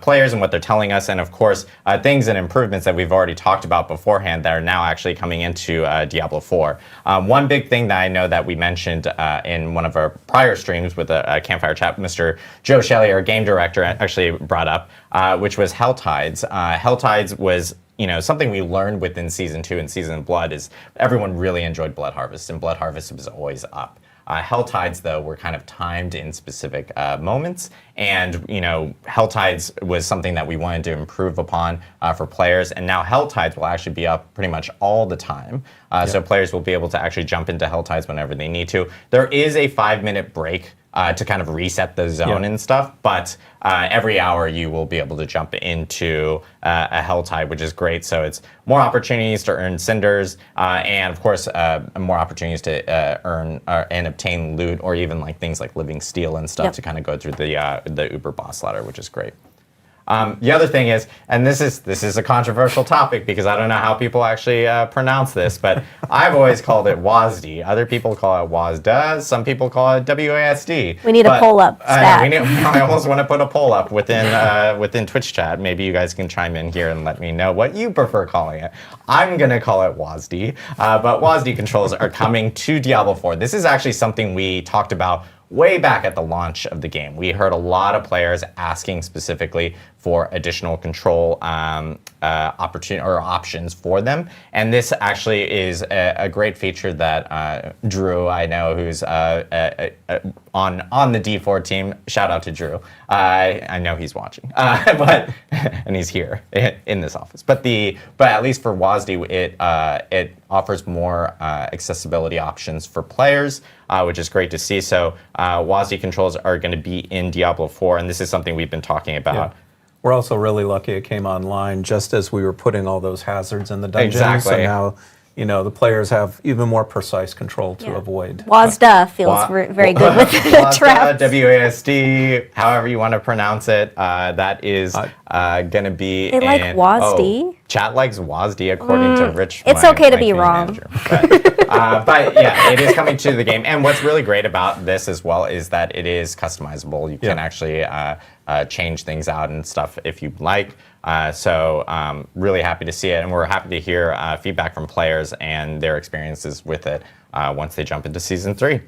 players and what they're telling us, and of course things and improvements that we've already talked about beforehand that are now actually coming into Diablo 4. One big thing that I know that we mentioned in one of our prior streams with a campfire chat, Mr. Joe Shelley, our game director, actually brought up, which was Helltides. Helltides was something we learned within Season 2 and Season of Blood is everyone really enjoyed Blood Harvest, and Blood Harvest was always up. Helltides, though, were kind of timed in specific moments, and Helltides was something that we wanted to improve upon for players, and now Helltides will actually be up pretty much all the time, so players will be able to actually jump into Helltides whenever they need to. There is a 5-minute break to kind of reset the zone and stuff, but every hour you will be able to jump into a Helltide, which is great. So it's more opportunities to earn cinders, and of course more opportunities to earn and obtain loot, or even things like living steel and stuff to kind of go through the Uber boss ladder, which is great. The other thing is, and this is a controversial topic because I don't know how people actually pronounce this, but I've always called it WASD. Other people call it WASD. Some people call it WASD. We need a poll up. I almost want to put a poll up within Twitch chat. Maybe you guys can chime in here and let me know what you prefer calling it. I'm going to call it WASD, but WASD controls are coming to Diablo 4. This is actually something we talked about way back at the launch of the game. We heard a lot of players asking specifically for additional control opportunity or options for them, and this actually is a great feature that Drew, I know, who's on the D4 team. Shout out to Drew. I know he's watching, and he's here in this office. But at least for WASD, it offers more accessibility options for players, which is great to see. So WASD controls are going to be in Diablo 4, and this is something we've been talking about. Yeah. We're also really lucky it came online just as we were putting all those hazards in the dungeons. Exactly. So now, the players have even more precise control to avoid. WASD feels very good with the traps. WASD, however you want to pronounce it, that is going to be They like WASD? Chat likes WASD according to Rich. It's okay to be wrong. But yeah, it is coming to the game. And what's really great about this as well is that it is customizable. You can actually change things out and stuff if you'd like. So really happy to see it. And we're happy to hear feedback from players and their experiences with it once they jump into Season 3.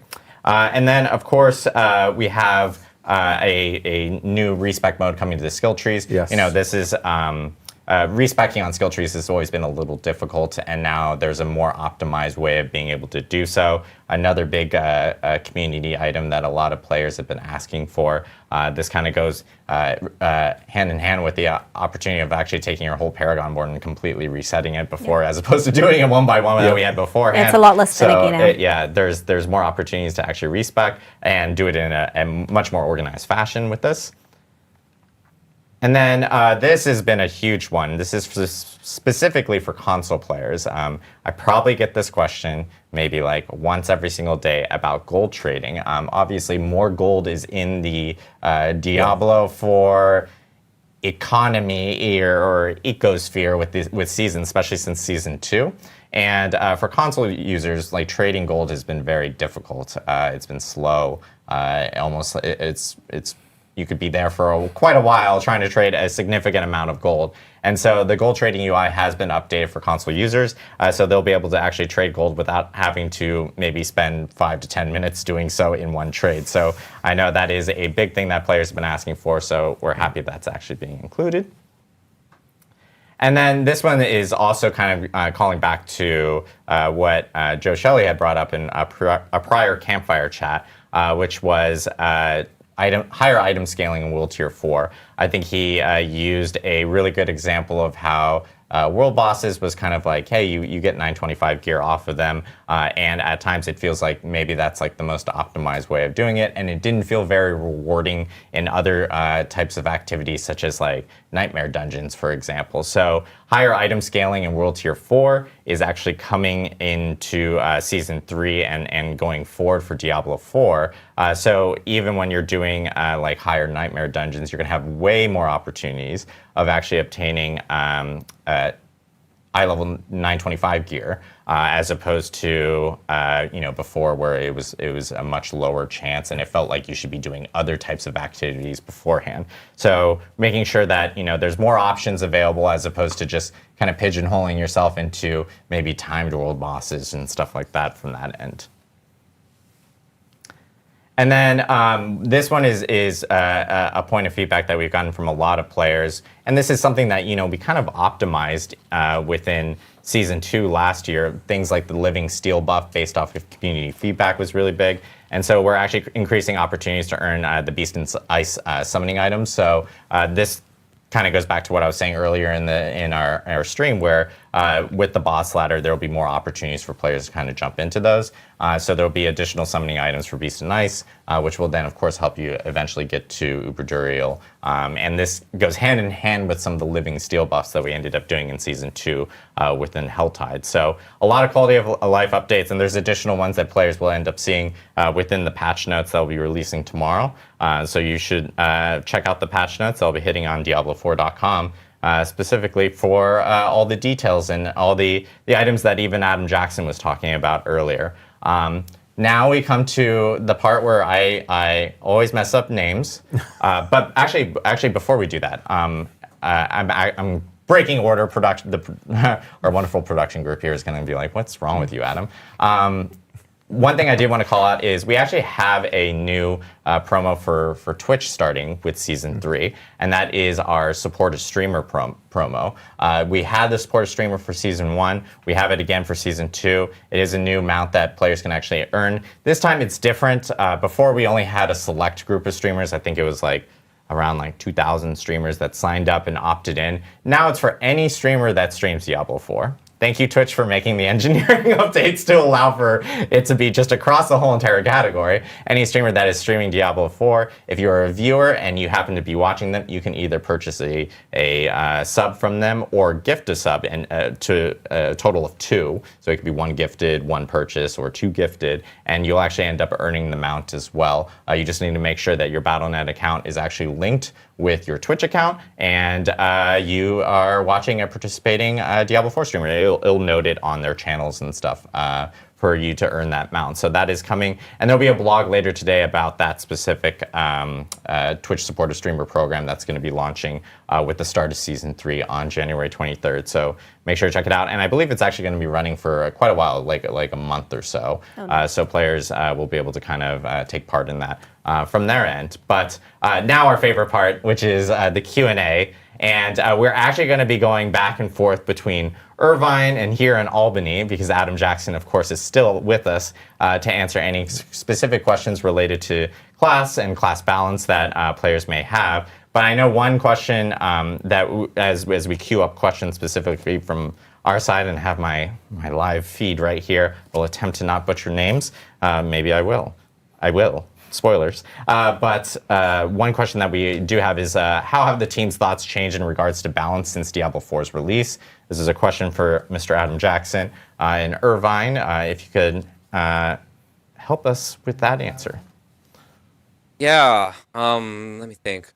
And then, of course, we have a new re-spec mode coming to the skill trees. Yes. This is... re-speccing on skill trees has always been a little difficult, and now there's a more optimized way of being able to do so. Another big community item that a lot of players have been asking for. This kind of goes hand in hand with the opportunity of actually taking your whole Paragon board and completely resetting it before, as opposed to doing it one by one that we had beforehand. It's a lot less finicky now. There's more opportunities to actually re-spec and do it in a much more organized fashion with this. And then this has been a huge one. This is specifically for console players. I probably get this question maybe once every single day about gold trading. Obviously, more gold is in the Diablo 4 economy or ecosphere with Season, especially since Season 2. And for console users, trading gold has been very difficult. It's been slow. You could be there for quite a while trying to trade a significant amount of gold. And so the gold trading UI has been updated for console users, so they'll be able to actually trade gold without having to maybe spend 5 to 10 minutes doing so in one trade. So I know that is a big thing that players have been asking for, so we're happy that's actually being included. And then this one is also kind of calling back to what Joe Shelley had brought up in a prior campfire chat, which was higher item scaling in World Tier 4. I think he used a really good example of how world bosses was kind of like, hey, you get 925 gear off of them, and at times it feels like maybe that's like the most optimized way of doing it, and it didn't feel very rewarding in other types of activities such as like nightmare dungeons, for example. So higher item scaling in World Tier 4 is actually coming into Season 3 and going forward for Diablo 4. So even when you're doing like higher nightmare dungeons, you're going to have way more opportunities of actually obtaining eye level 925 gear, as opposed to before, where it was a much lower chance and it felt like you should be doing other types of activities beforehand. So making sure that there's more options available as opposed to just kind of pigeonholing yourself into maybe timed world bosses and stuff like that from that end. And then this one is a point of feedback that we've gotten from a lot of players. And this is something that, we kind of optimized within Season 2 last year. Things like the Living Steel buff based off of community feedback was really big. And so we're actually increasing opportunities to earn the Beast and Ice summoning items. So this kind of goes back to what I was saying earlier in our stream, where with the boss ladder, there will be more opportunities for players to kind of jump into those. So there will be additional summoning items for Beast and Ice, which will then, of course, help you eventually get to Uber Duriel. And this goes hand in hand with some of the Living Steel buffs that we ended up doing in Season 2 within Helltides. So a lot of quality of life updates, and there's additional ones that players will end up seeing within the patch notes that will be releasing tomorrow. So you should check out the patch notes. They'll be hitting on Diablo4.com. Specifically for all the details and all the items that even Adam Jackson was talking about earlier. Now we come to the part where I always mess up names, but actually before we do that, I'm breaking order. Our wonderful production group here is going to be like, "What's wrong with you, Adam?" One thing I did want to call out is we actually have a new promo for Twitch starting with Season 3, and that is our Support a Streamer promo. We had the Support a Streamer for Season 1. We have it again for Season 2. It is a new amount that players can actually earn. This time it's different. Before we only had a select group of streamers. I think it was around 2,000 streamers that signed up and opted in. Now it's for any streamer that streams Diablo 4. Thank you, Twitch, for making the engineering updates to allow for it to be just across the whole entire category. Any streamer that is streaming Diablo 4, if you're a viewer and you happen to be watching them, you can either purchase a sub from them or gift a sub to a total of 2. So it could be 1 gifted, 1 purchase, or 2 gifted, and you'll actually end up earning the mount as well. You just need to make sure that your Battle.net account is actually linked with your Twitch account, and you are watching a participating Diablo 4 streamer. It'll note it on their channels and stuff for you to earn that mount. So that is coming, and there'll be a blog later today about that specific Twitch supporter streamer program that's going to be launching with the start of Season 3 on January 23rd. So make sure to check it out, and I believe it's actually going to be running for quite a while, like a month or so. Oh, nice. So players will be able to kind of take part in that from their end. But now our favorite part, which is the Q&A. And we're actually going to be going back and forth between Irvine and here in Albany, because Adam Jackson, of course, is still with us to answer any specific questions related to class and class balance that players may have. But I know one question that, as we queue up questions specifically from our side and have my live feed right here, will attempt to not butcher names. Maybe I will. Spoilers. But one question that we do have is, how have the team's thoughts changed in regards to balance since Diablo 4's release? This is a question for Mr. Adam Jackson in Irvine. If you could help us with that answer. Yeah, let me think.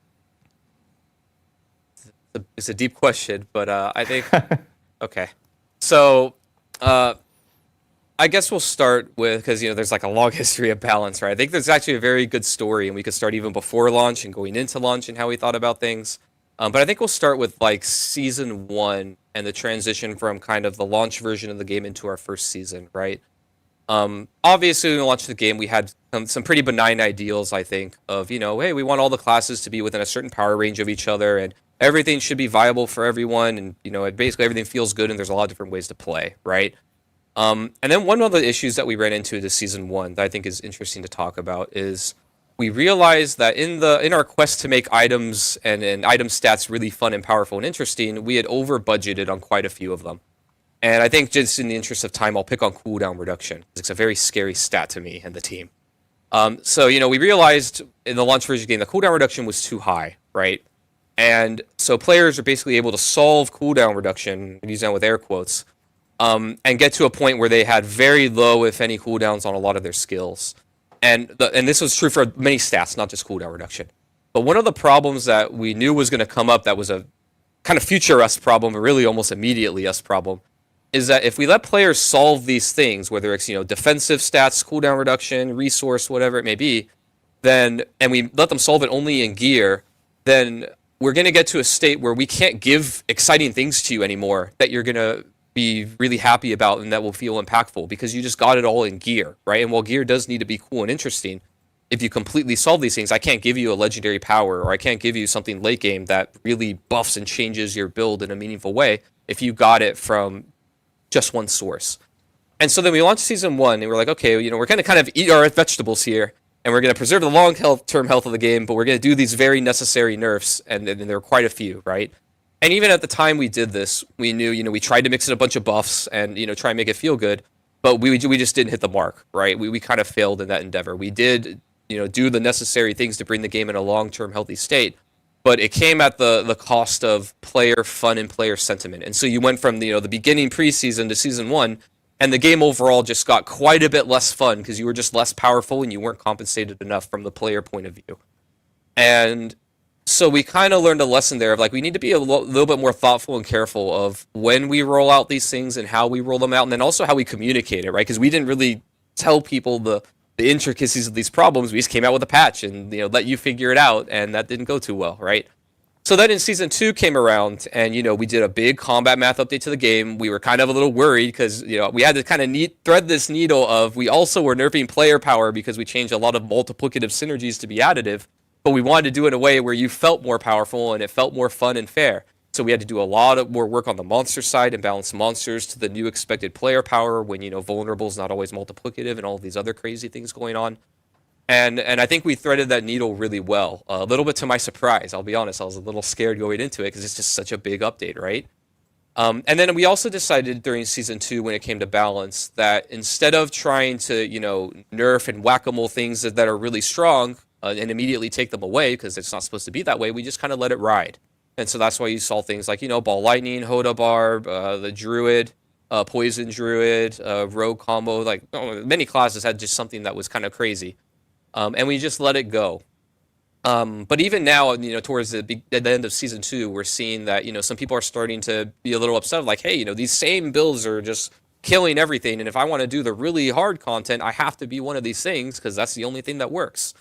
It's a deep question, but I think... Okay. So... I guess we'll start with, because there's a long history of balance, right? I think there's actually a very good story, and we could start even before launch and going into launch and how we thought about things. But I think we'll start with like season 1 and the transition from kind of the launch version of the game into our first season, right? Obviously, when we launched the game, we had some pretty benign ideals, I think, of, hey, we want all the classes to be within a certain power range of each other, and everything should be viable for everyone, and, basically everything feels good, and there's a lot of different ways to play, right? And then one of the issues that we ran into this season 1 that I think is interesting to talk about is we realized that in our quest to make items and item stats really fun and powerful and interesting, we had over budgeted on quite a few of them. And I think just in the interest of time, I'll pick on cooldown reduction. It's a very scary stat to me and the team. So, we realized in the launch version game, the cooldown reduction was too high, right? And so players are basically able to solve cooldown reduction, use that with air quotes, and get to a point where they had very low, if any, cooldowns on a lot of their skills. And this was true for many stats, not just cooldown reduction. But one of the problems that we knew was going to come up that was a kind of future us problem, or really almost immediately us problem, is that if we let players solve these things, whether it's defensive stats, cooldown reduction, resource, whatever it may be, and we let them solve it only in gear, then we're going to get to a state where we can't give exciting things to you anymore that you're going to be really happy about and that will feel impactful because you just got it all in gear, right? And while gear does need to be cool and interesting, if you completely solve these things, I can't give you a legendary power, or I can't give you something late game that really buffs and changes your build in a meaningful way if you got it from just one source. And so then we launched season 1 and we're like, okay, we're going to kind of eat our vegetables here, and we're going to preserve the long-term health of the game, but we're going to do these very necessary nerfs, and there are quite a few, right? And even at the time we did this, we knew, we tried to mix in a bunch of buffs and, try and make it feel good, but we just didn't hit the mark, right? We kind of failed in that endeavor. We did, do the necessary things to bring the game in a long-term healthy state, but it came at the cost of player fun and player sentiment. And so you went from, the beginning preseason to season 1, and the game overall just got quite a bit less fun because you were just less powerful and you weren't compensated enough from the player point of view. And so we kind of learned a lesson there of we need to be a little bit more thoughtful and careful of when we roll out these things and how we roll them out, and then also how we communicate it, right? Because we didn't really tell people the intricacies of these problems. We just came out with a patch and let you figure it out, and that didn't go too well, right? So then in season 2 came around, and we did a big combat math update to the game. We were kind of a little worried because we had to kind of thread this needle of we also were nerfing player power because we changed a lot of multiplicative synergies to be additive. But we wanted to do it in a way where you felt more powerful and it felt more fun and fair. So we had to do a lot of more work on the monster side and balance monsters to the new expected player power when, vulnerable is not always multiplicative and all these other crazy things going on. And I think we threaded that needle really well. A little bit to my surprise, I'll be honest. I was a little scared going into it because it's just such a big update, right? And then we also decided during season 2 when it came to balance that instead of trying to, nerf and whack-a-mole things that are really strong, and immediately take them away because it's not supposed to be that way, we just kind of let it ride. And so that's why you saw things like, Ball Lightning, Hoda Barb, the Druid, Poison Druid, Rogue combo, many classes had just something that was kind of crazy. And we just let it go. But even now, towards the end of season 2, we're seeing that, some people are starting to be a little upset, hey, these same builds are just killing everything. And if I want to do the really hard content, I have to be one of these things because that's the only thing that works.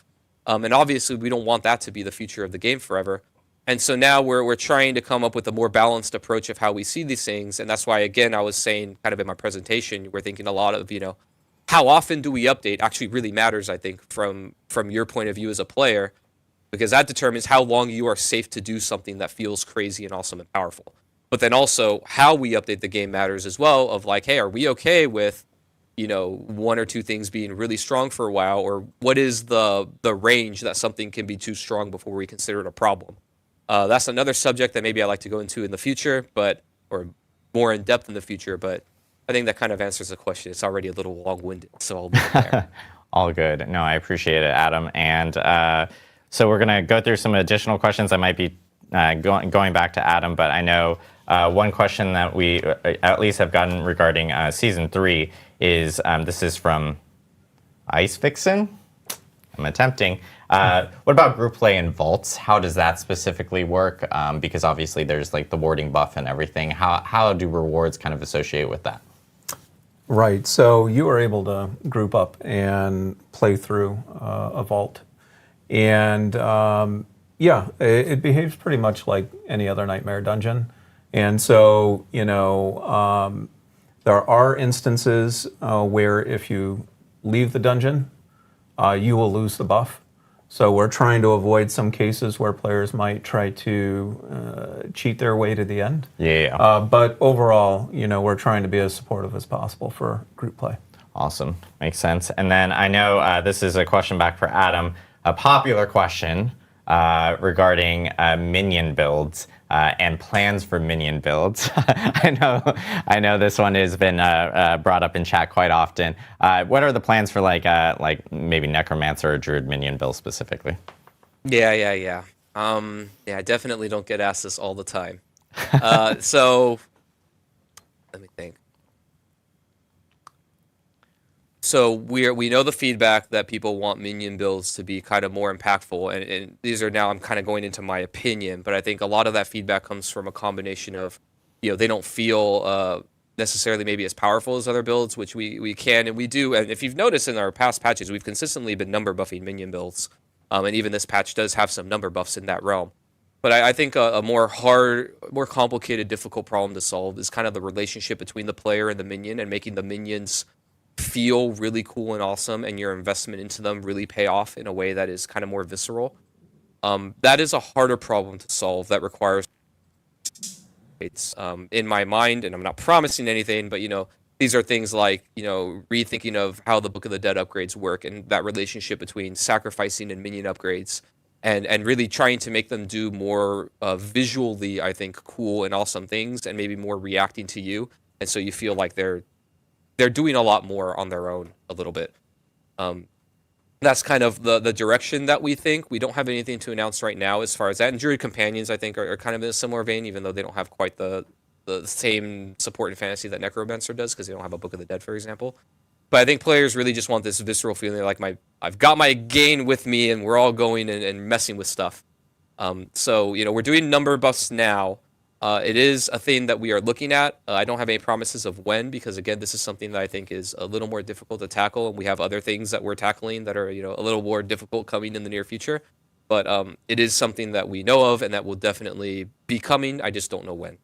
And obviously, we don't want that to be the future of the game forever. And so now we're trying to come up with a more balanced approach of how we see these things. And that's why, again, I was saying kind of in my presentation, we're thinking a lot of, how often do we update actually really matters, I think, from your point of view as a player, because that determines how long you are safe to do something that feels crazy and awesome and powerful. But then also how we update the game matters as well of hey, are we okay with, one or two things being really strong for a while, or what is the range that something can be too strong before we consider it a problem? That's another subject that maybe I'd like to go into in the future, or more in depth in the future, but I think that kind of answers the question. It's already a little long-winded, so I'll leave it there. All good. No, I appreciate it, Adam. And so we're going to go through some additional questions. I might be going back to Adam, but I know one question that we at least have gotten regarding Season 3 is, this is from Ice Vixen. I'm attempting. What about group play in vaults? How does that specifically work? Because obviously there's the warding buff and everything. How do rewards kind of associate with that? Right, so you are able to group up and play through a vault. And Yeah, it behaves pretty much like any other Nightmare dungeon. And so, there are instances where if you leave the dungeon, you will lose the buff. So we're trying to avoid some cases where players might try to cheat their way to the end. Yeah. But overall, we're trying to be as supportive as possible for group play. Awesome. Makes sense. And then I know this is a question back for Adam, a popular question regarding minion builds and plans for minion builds. I know this one has been brought up in chat quite often. What are the plans for like maybe Necromancer or Druid minion build specifically? Yeah, I definitely don't get asked this all the time. So let me think. So we know the feedback that people want minion builds to be kind of more impactful, and these are now I'm kind of going into my opinion, but I think a lot of that feedback comes from a combination of, they don't feel necessarily maybe as powerful as other builds, which we can and we do. And if you've noticed in our past patches, we've consistently been number buffing minion builds, and even this patch does have some number buffs in that realm. But I think a more complicated, difficult problem to solve is kind of the relationship between the player and the minion, and making the minions feel really cool and awesome, and your investment into them really pay off in a way that is kind of more visceral. That is a harder problem to solve that requires it's in my mind, and I'm not promising anything, but these are things like rethinking of how the Book of the Dead upgrades work, and that relationship between sacrificing and minion upgrades, and really trying to make them do more visually, I think, cool and awesome things, and maybe more reacting to you, and so you feel like they're doing a lot more on their own a little bit. That's kind of the direction that we think. We don't have anything to announce right now as far as that. And Druid Companions, I think, are kind of in a similar vein, even though they don't have quite the same support in fantasy that Necromancer does, because they don't have a Book of the Dead, for example. But I think players really just want this visceral feeling, like I've got my gain with me, and we're all going and messing with stuff. So we're doing number buffs now. It is a thing that we are looking at. I don't have any promises of when, because again, this is something that I think is a little more difficult to tackle, and we have other things that we're tackling that are a little more difficult coming in the near future. But it is something that we know of and that will definitely be coming. I just don't know when.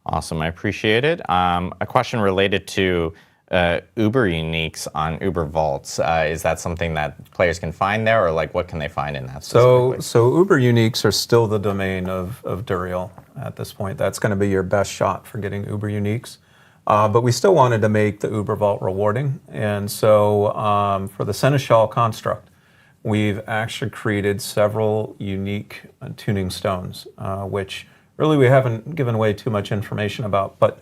Awesome, I appreciate it. A question related to Uber uniques on Uber Vaults. Is that something that players can find there, or what can they find in that? So Uber uniques are still the domain of Duriel at this point. That's going to be your best shot for getting Uber uniques. But we still wanted to make the Uber Vault rewarding, and so for the Seneschal construct, we've actually created several unique tuning stones, which really we haven't given away too much information about, but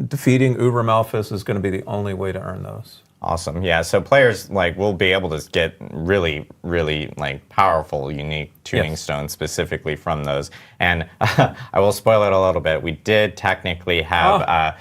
defeating Uber Malphas is going to be the only way to earn those. Awesome. Yeah, so players will be able to get really, really powerful, unique tuning stones specifically from those. And I will spoil it a little bit. We did technically have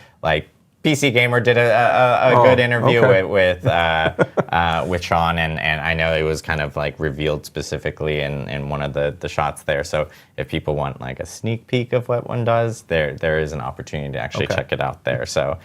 PC Gamer did a good interview with Sean, and I know it was kind of revealed specifically in one of the shots there. So if people want a sneak peek of what one does, there is an opportunity to actually check it out there. So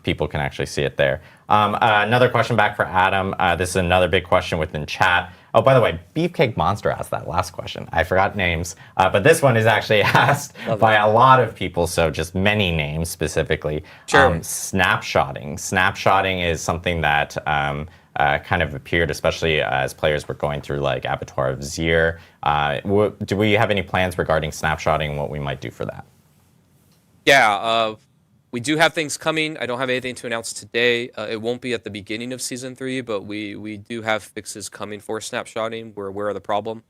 people can actually see it there. Another question back for Adam. This is another big question within chat. Oh, by the way, Beefcake Monster asked that last question. I forgot names, but this one is actually asked by a lot of people, so just many names specifically. Sure. Snapshotting. Snapshotting is something that kind of appeared, especially as players were going through Abattoir of Zir. Do we have any plans regarding snapshotting and what we might do for that? Yeah, we do have things coming. I don't have anything to announce today. It won't be at the beginning of Season 3, but we do have fixes coming for snapshotting. We're aware of the problem.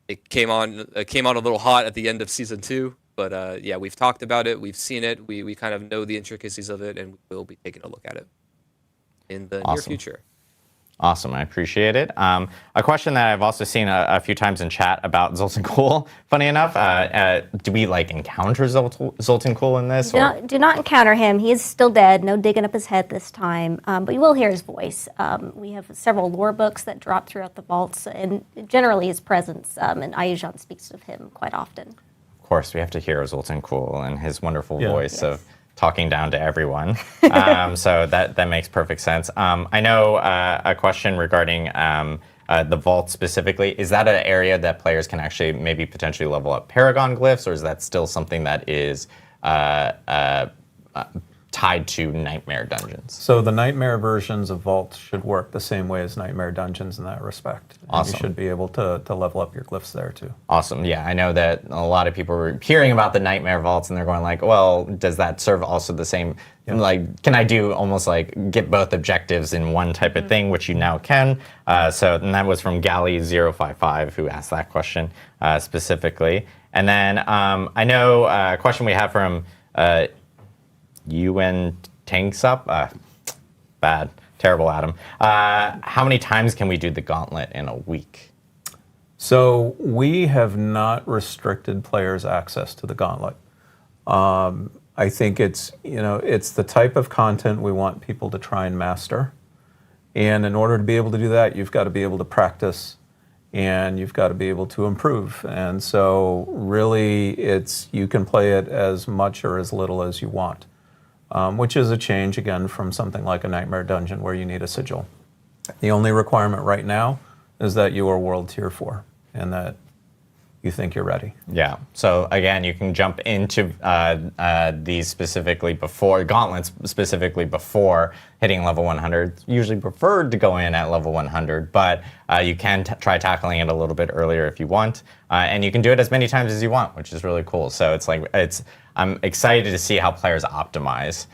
It came on a little hot at the end of Season 2, but yeah, we've talked about it. We've seen it. We kind of know the intricacies of it, and we'll be taking a look at it in the near future. Awesome, I appreciate it. A question that I've also seen a few times in chat about Zoltun Kulle, funny enough, do we encounter Zoltun Kulle in this? Do not encounter him. He is still dead, no digging up his head this time, but you will hear his voice. We have several lore books that drop throughout the vaults, and generally his presence, and Ayajan speaks of him quite often. Of course, we have to hear Zoltun Kulle and his wonderful voice of talking down to everyone. So that makes perfect sense. I know a question regarding the vault specifically, is that an area that players can actually maybe potentially level up Paragon glyphs, or is that still something that is tied to Nightmare dungeons? So the Nightmare versions of Vault should work the same way as Nightmare dungeons in that respect. And Awesome. you should be able to level up your glyphs there too. Awesome. Yeah, I know that a lot of people were hearing about the Nightmare vaults and they're going like, well, does that serve also the same, like, can I do almost like get both objectives in one type of thing, which you now can. And that was from Galley055 who asked that question specifically. And then I know a question we have from UN Tanks Up. Bad. Terrible, Adam. How many times can we do the Gauntlet in a week? So we have not restricted players' access to the Gauntlet. I think it's the type of content we want people to try and master. And in order to be able to do that, you've got to be able to practice and you've got to be able to improve. And so really you can play it as much or as little as you want. Which is a change, again, from something like a Nightmare Dungeon where you need a sigil. The only requirement right now is that you are World Tier 4 and that you think you're ready. Yeah. So again, you can jump into these specifically before, gauntlets specifically before hitting level 100. It's usually preferred to go in at level 100, but you can try tackling it a little bit earlier if you want. And you can do it as many times as you want, which is really cool. So I'm excited to see how players optimize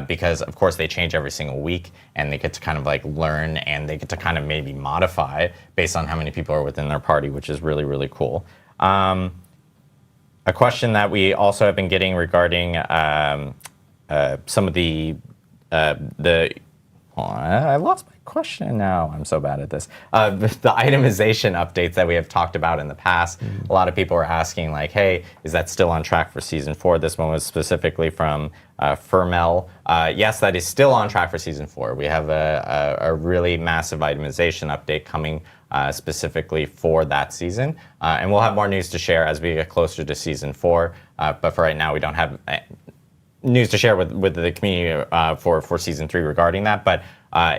because, of course, they change every single week and they get to kind of like learn and they get to kind of maybe modify based on how many people are within their party, which is really, really cool. A question that we also have been getting regarding some of the I lost my question now. I'm so bad at this. The itemization updates that we have talked about in the past. A lot of people were asking like, hey, is that still on track for Season 4? This one was specifically from Fermel. Yes, that is still on track for Season 4. We have a really massive itemization update coming specifically for that season. And we'll have more news to share as we get closer to Season 4. But for right now, we don't have news to share with the community for Season 3 regarding that. But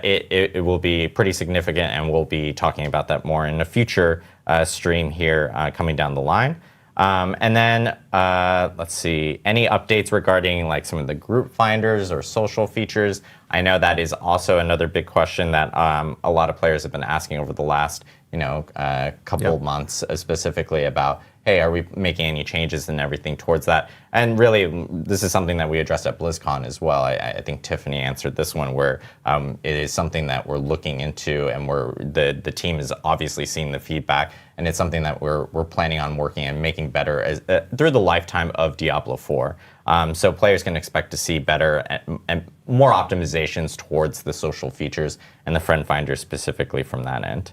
it will be pretty significant, and we'll be talking about that more in a future stream here coming down the line. And then, let's see, any updates regarding like some of the group finders or social features? I know that is also another big question that a lot of players have been asking over the last, couple months, specifically about, hey, are we making any changes and everything towards that? And really, this is something that we addressed at BlizzCon as well. I think Tiffany answered this one, where it is something that we're looking into, and the team is obviously seeing the feedback, and it's something that we're planning on working and making better through the lifetime of Diablo 4. So players can expect to see better and more optimizations towards the social features and the friend finder specifically from that end.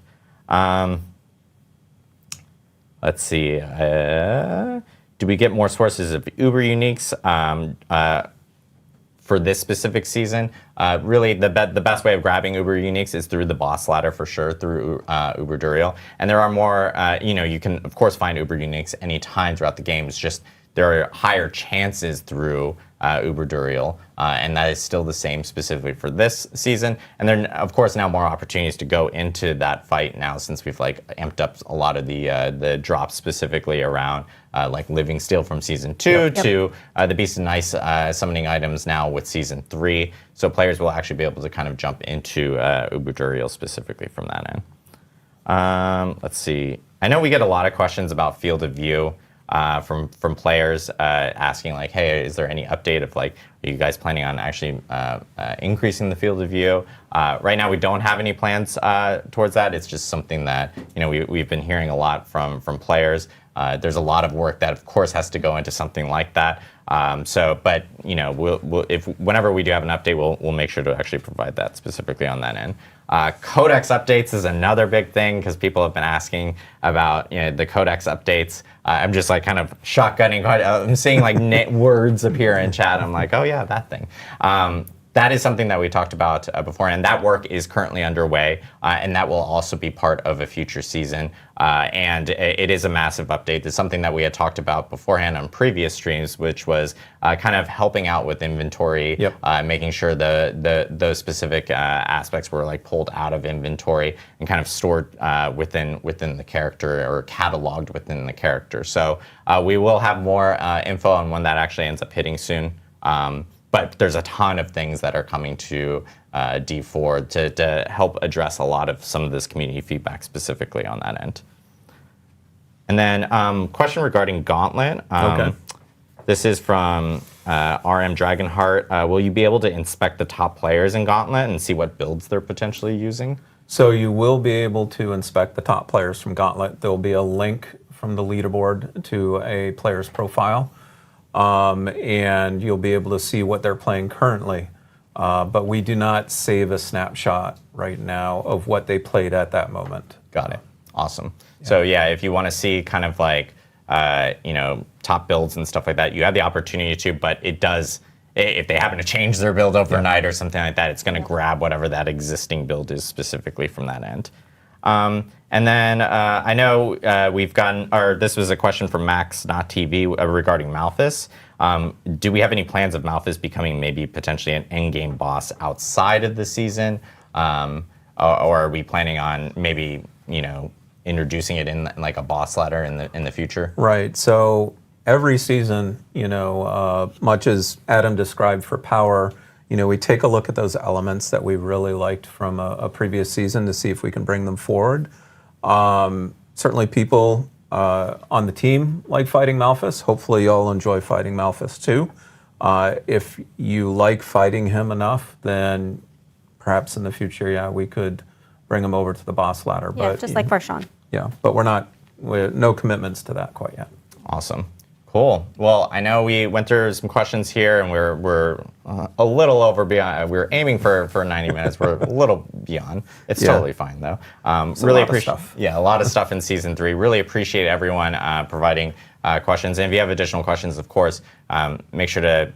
Let's see. Do we get more sources of Uber uniques for this specific season? Really, the best way of grabbing Uber uniques is through the boss ladder for sure, through Uber Duriel. And there are more. You can of course find Uber uniques anytime throughout the game. It's just there are higher chances through Uber Duriel, and that is still the same specifically for this season. And there are, of course, now more opportunities to go into that fight now, since we've like amped up a lot of the drops specifically around like Living Steel from Season 2 to the Beast and Ice summoning items now with Season 3. So players will actually be able to kind of jump into Uber Duriel specifically from that end. Let's see. I know we get a lot of questions about Field of View. From players asking like, hey, is there any update of like, are you guys planning on actually increasing the field of view? Right now, we don't have any plans towards that. It's just something that we've been hearing a lot from players. There's a lot of work that, of course, has to go into something like that. But whenever we do have an update, we'll make sure to actually provide that specifically on that end. Codex updates is another big thing because people have been asking about the Codex updates. I'm just like kind of shotgunning. I'm seeing like words appear in chat. I'm like, oh yeah, that thing. that is something that we talked about before, and that work is currently underway, and that will also be part of a future season. And it is a massive update. It's something that we had talked about beforehand on previous streams, which was kind of helping out with inventory, making sure those specific aspects were like pulled out of inventory and kind of stored within the character or cataloged within the character. So we will have more info on when that actually ends up hitting soon. But there's a ton of things that are coming to D4 to help address a lot of some of this community feedback specifically on that end. And then question regarding Gauntlet. This is from RM Dragonheart. Will you be able to inspect the top players in Gauntlet and see what builds they're potentially using? So you will be able to inspect the top players from Gauntlet. There'll be a link from the leaderboard to a player's profile. And you'll be able to see what they're playing currently. But we do not save a snapshot right now of what they played at that moment. Got it. Awesome. Yeah. So yeah, if you want to see kind of like, top builds and stuff like that, you have the opportunity to, but it does, if they happen to change their build overnight or something like that, it's going to grab whatever that existing build is specifically from that end. And then I know we've gotten, or this was a question from Max, not TV, regarding Malphas. Do we have any plans of Malphas becoming maybe potentially an endgame boss outside of the season? Or are we planning on maybe, introducing it in like a boss ladder in the future? Right. So every season, much as Adam described for power, we take a look at those elements that we really liked from a previous season to see if we can bring them forward. Certainly people on the team like fighting Malphas. Hopefully y'all enjoy fighting Malphas too. If you like fighting him enough, then perhaps in the future, we could bring him over to the boss ladder. Yeah, but, just like Farshawn. Yeah, but we're no commitments to that quite yet. Awesome. Cool. Well, I know we went through some questions here, and we're a little over beyond. We were aiming for 90 minutes. We're a little beyond. It's totally fine though. Really appreciate. Yeah, a lot of stuff in season 3. Really appreciate everyone providing questions. And if you have additional questions, of course, make sure to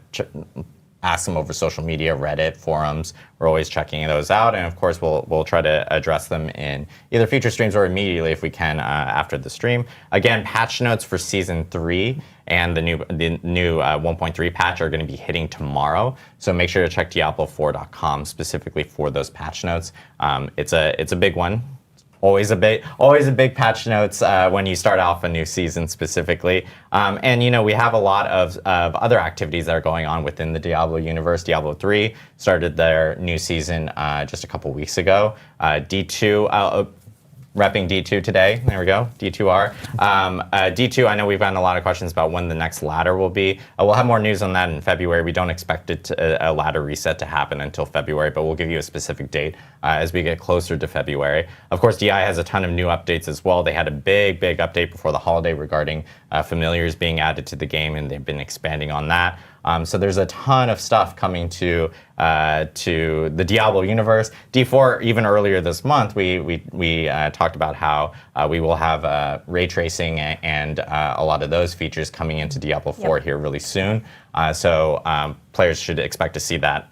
ask them over social media, Reddit, forums. We're always checking those out, and of course, we'll try to address them in either future streams or immediately if we can after the stream. Again, patch notes for season 3 and the new 1.3 patch are going to be hitting tomorrow. So make sure to check Diablo4.com specifically for those patch notes. It's a big one. Always a big patch notes when you start off a new season specifically. And we have a lot of other activities that are going on within the Diablo universe. Diablo 3 started their new season just a couple weeks ago. D2, repping D2 today. There we go, D2R. D2, I know we've gotten a lot of questions about when the next ladder will be. We'll have more news on that in February. We don't expect a ladder reset to happen until February, but we'll give you a specific date as we get closer to February. Of course, DI has a ton of new updates as well. They had a big update before the holiday regarding familiars being added to the game, and they've been expanding on that. So there's a ton of stuff coming to the Diablo universe. D4, even earlier this month, we talked about how we will have ray tracing and a lot of those features coming into Diablo 4 here really soon. So players should expect to see that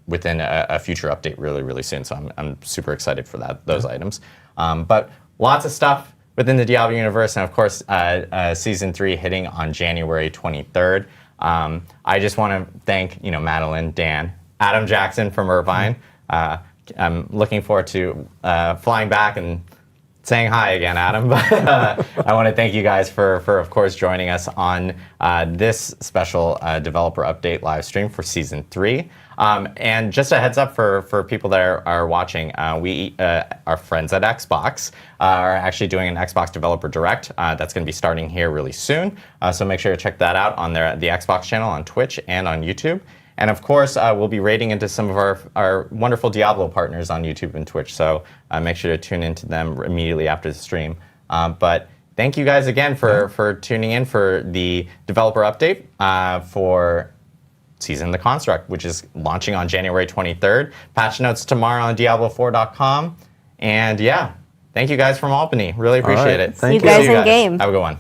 within a future update really soon. So I'm super excited for those items. But lots of stuff within the Diablo universe, and of course, season 3 hitting on January 23rd. I just want to thank Madeline, Dan, Adam Jackson from Irvine. I'm looking forward to flying back and saying hi again, Adam. But I want to thank you guys for of course joining us on this special developer update live stream for season 3. And just a heads up for people that are watching, we our friends at Xbox are actually doing an Xbox Developer Direct that's going to be starting here really soon. So make sure to check that out on the Xbox channel on Twitch and on YouTube. And of course, we'll be raiding into some of our wonderful Diablo partners on YouTube and Twitch. So make sure to tune into them immediately after the stream. But thank you guys again for tuning in for the developer update for Season of the Construct, which is launching on January 23rd. Patch notes tomorrow on Diablo4.com. And yeah, thank you guys from Albany. Really appreciate it. See you guys in game. Have a good one.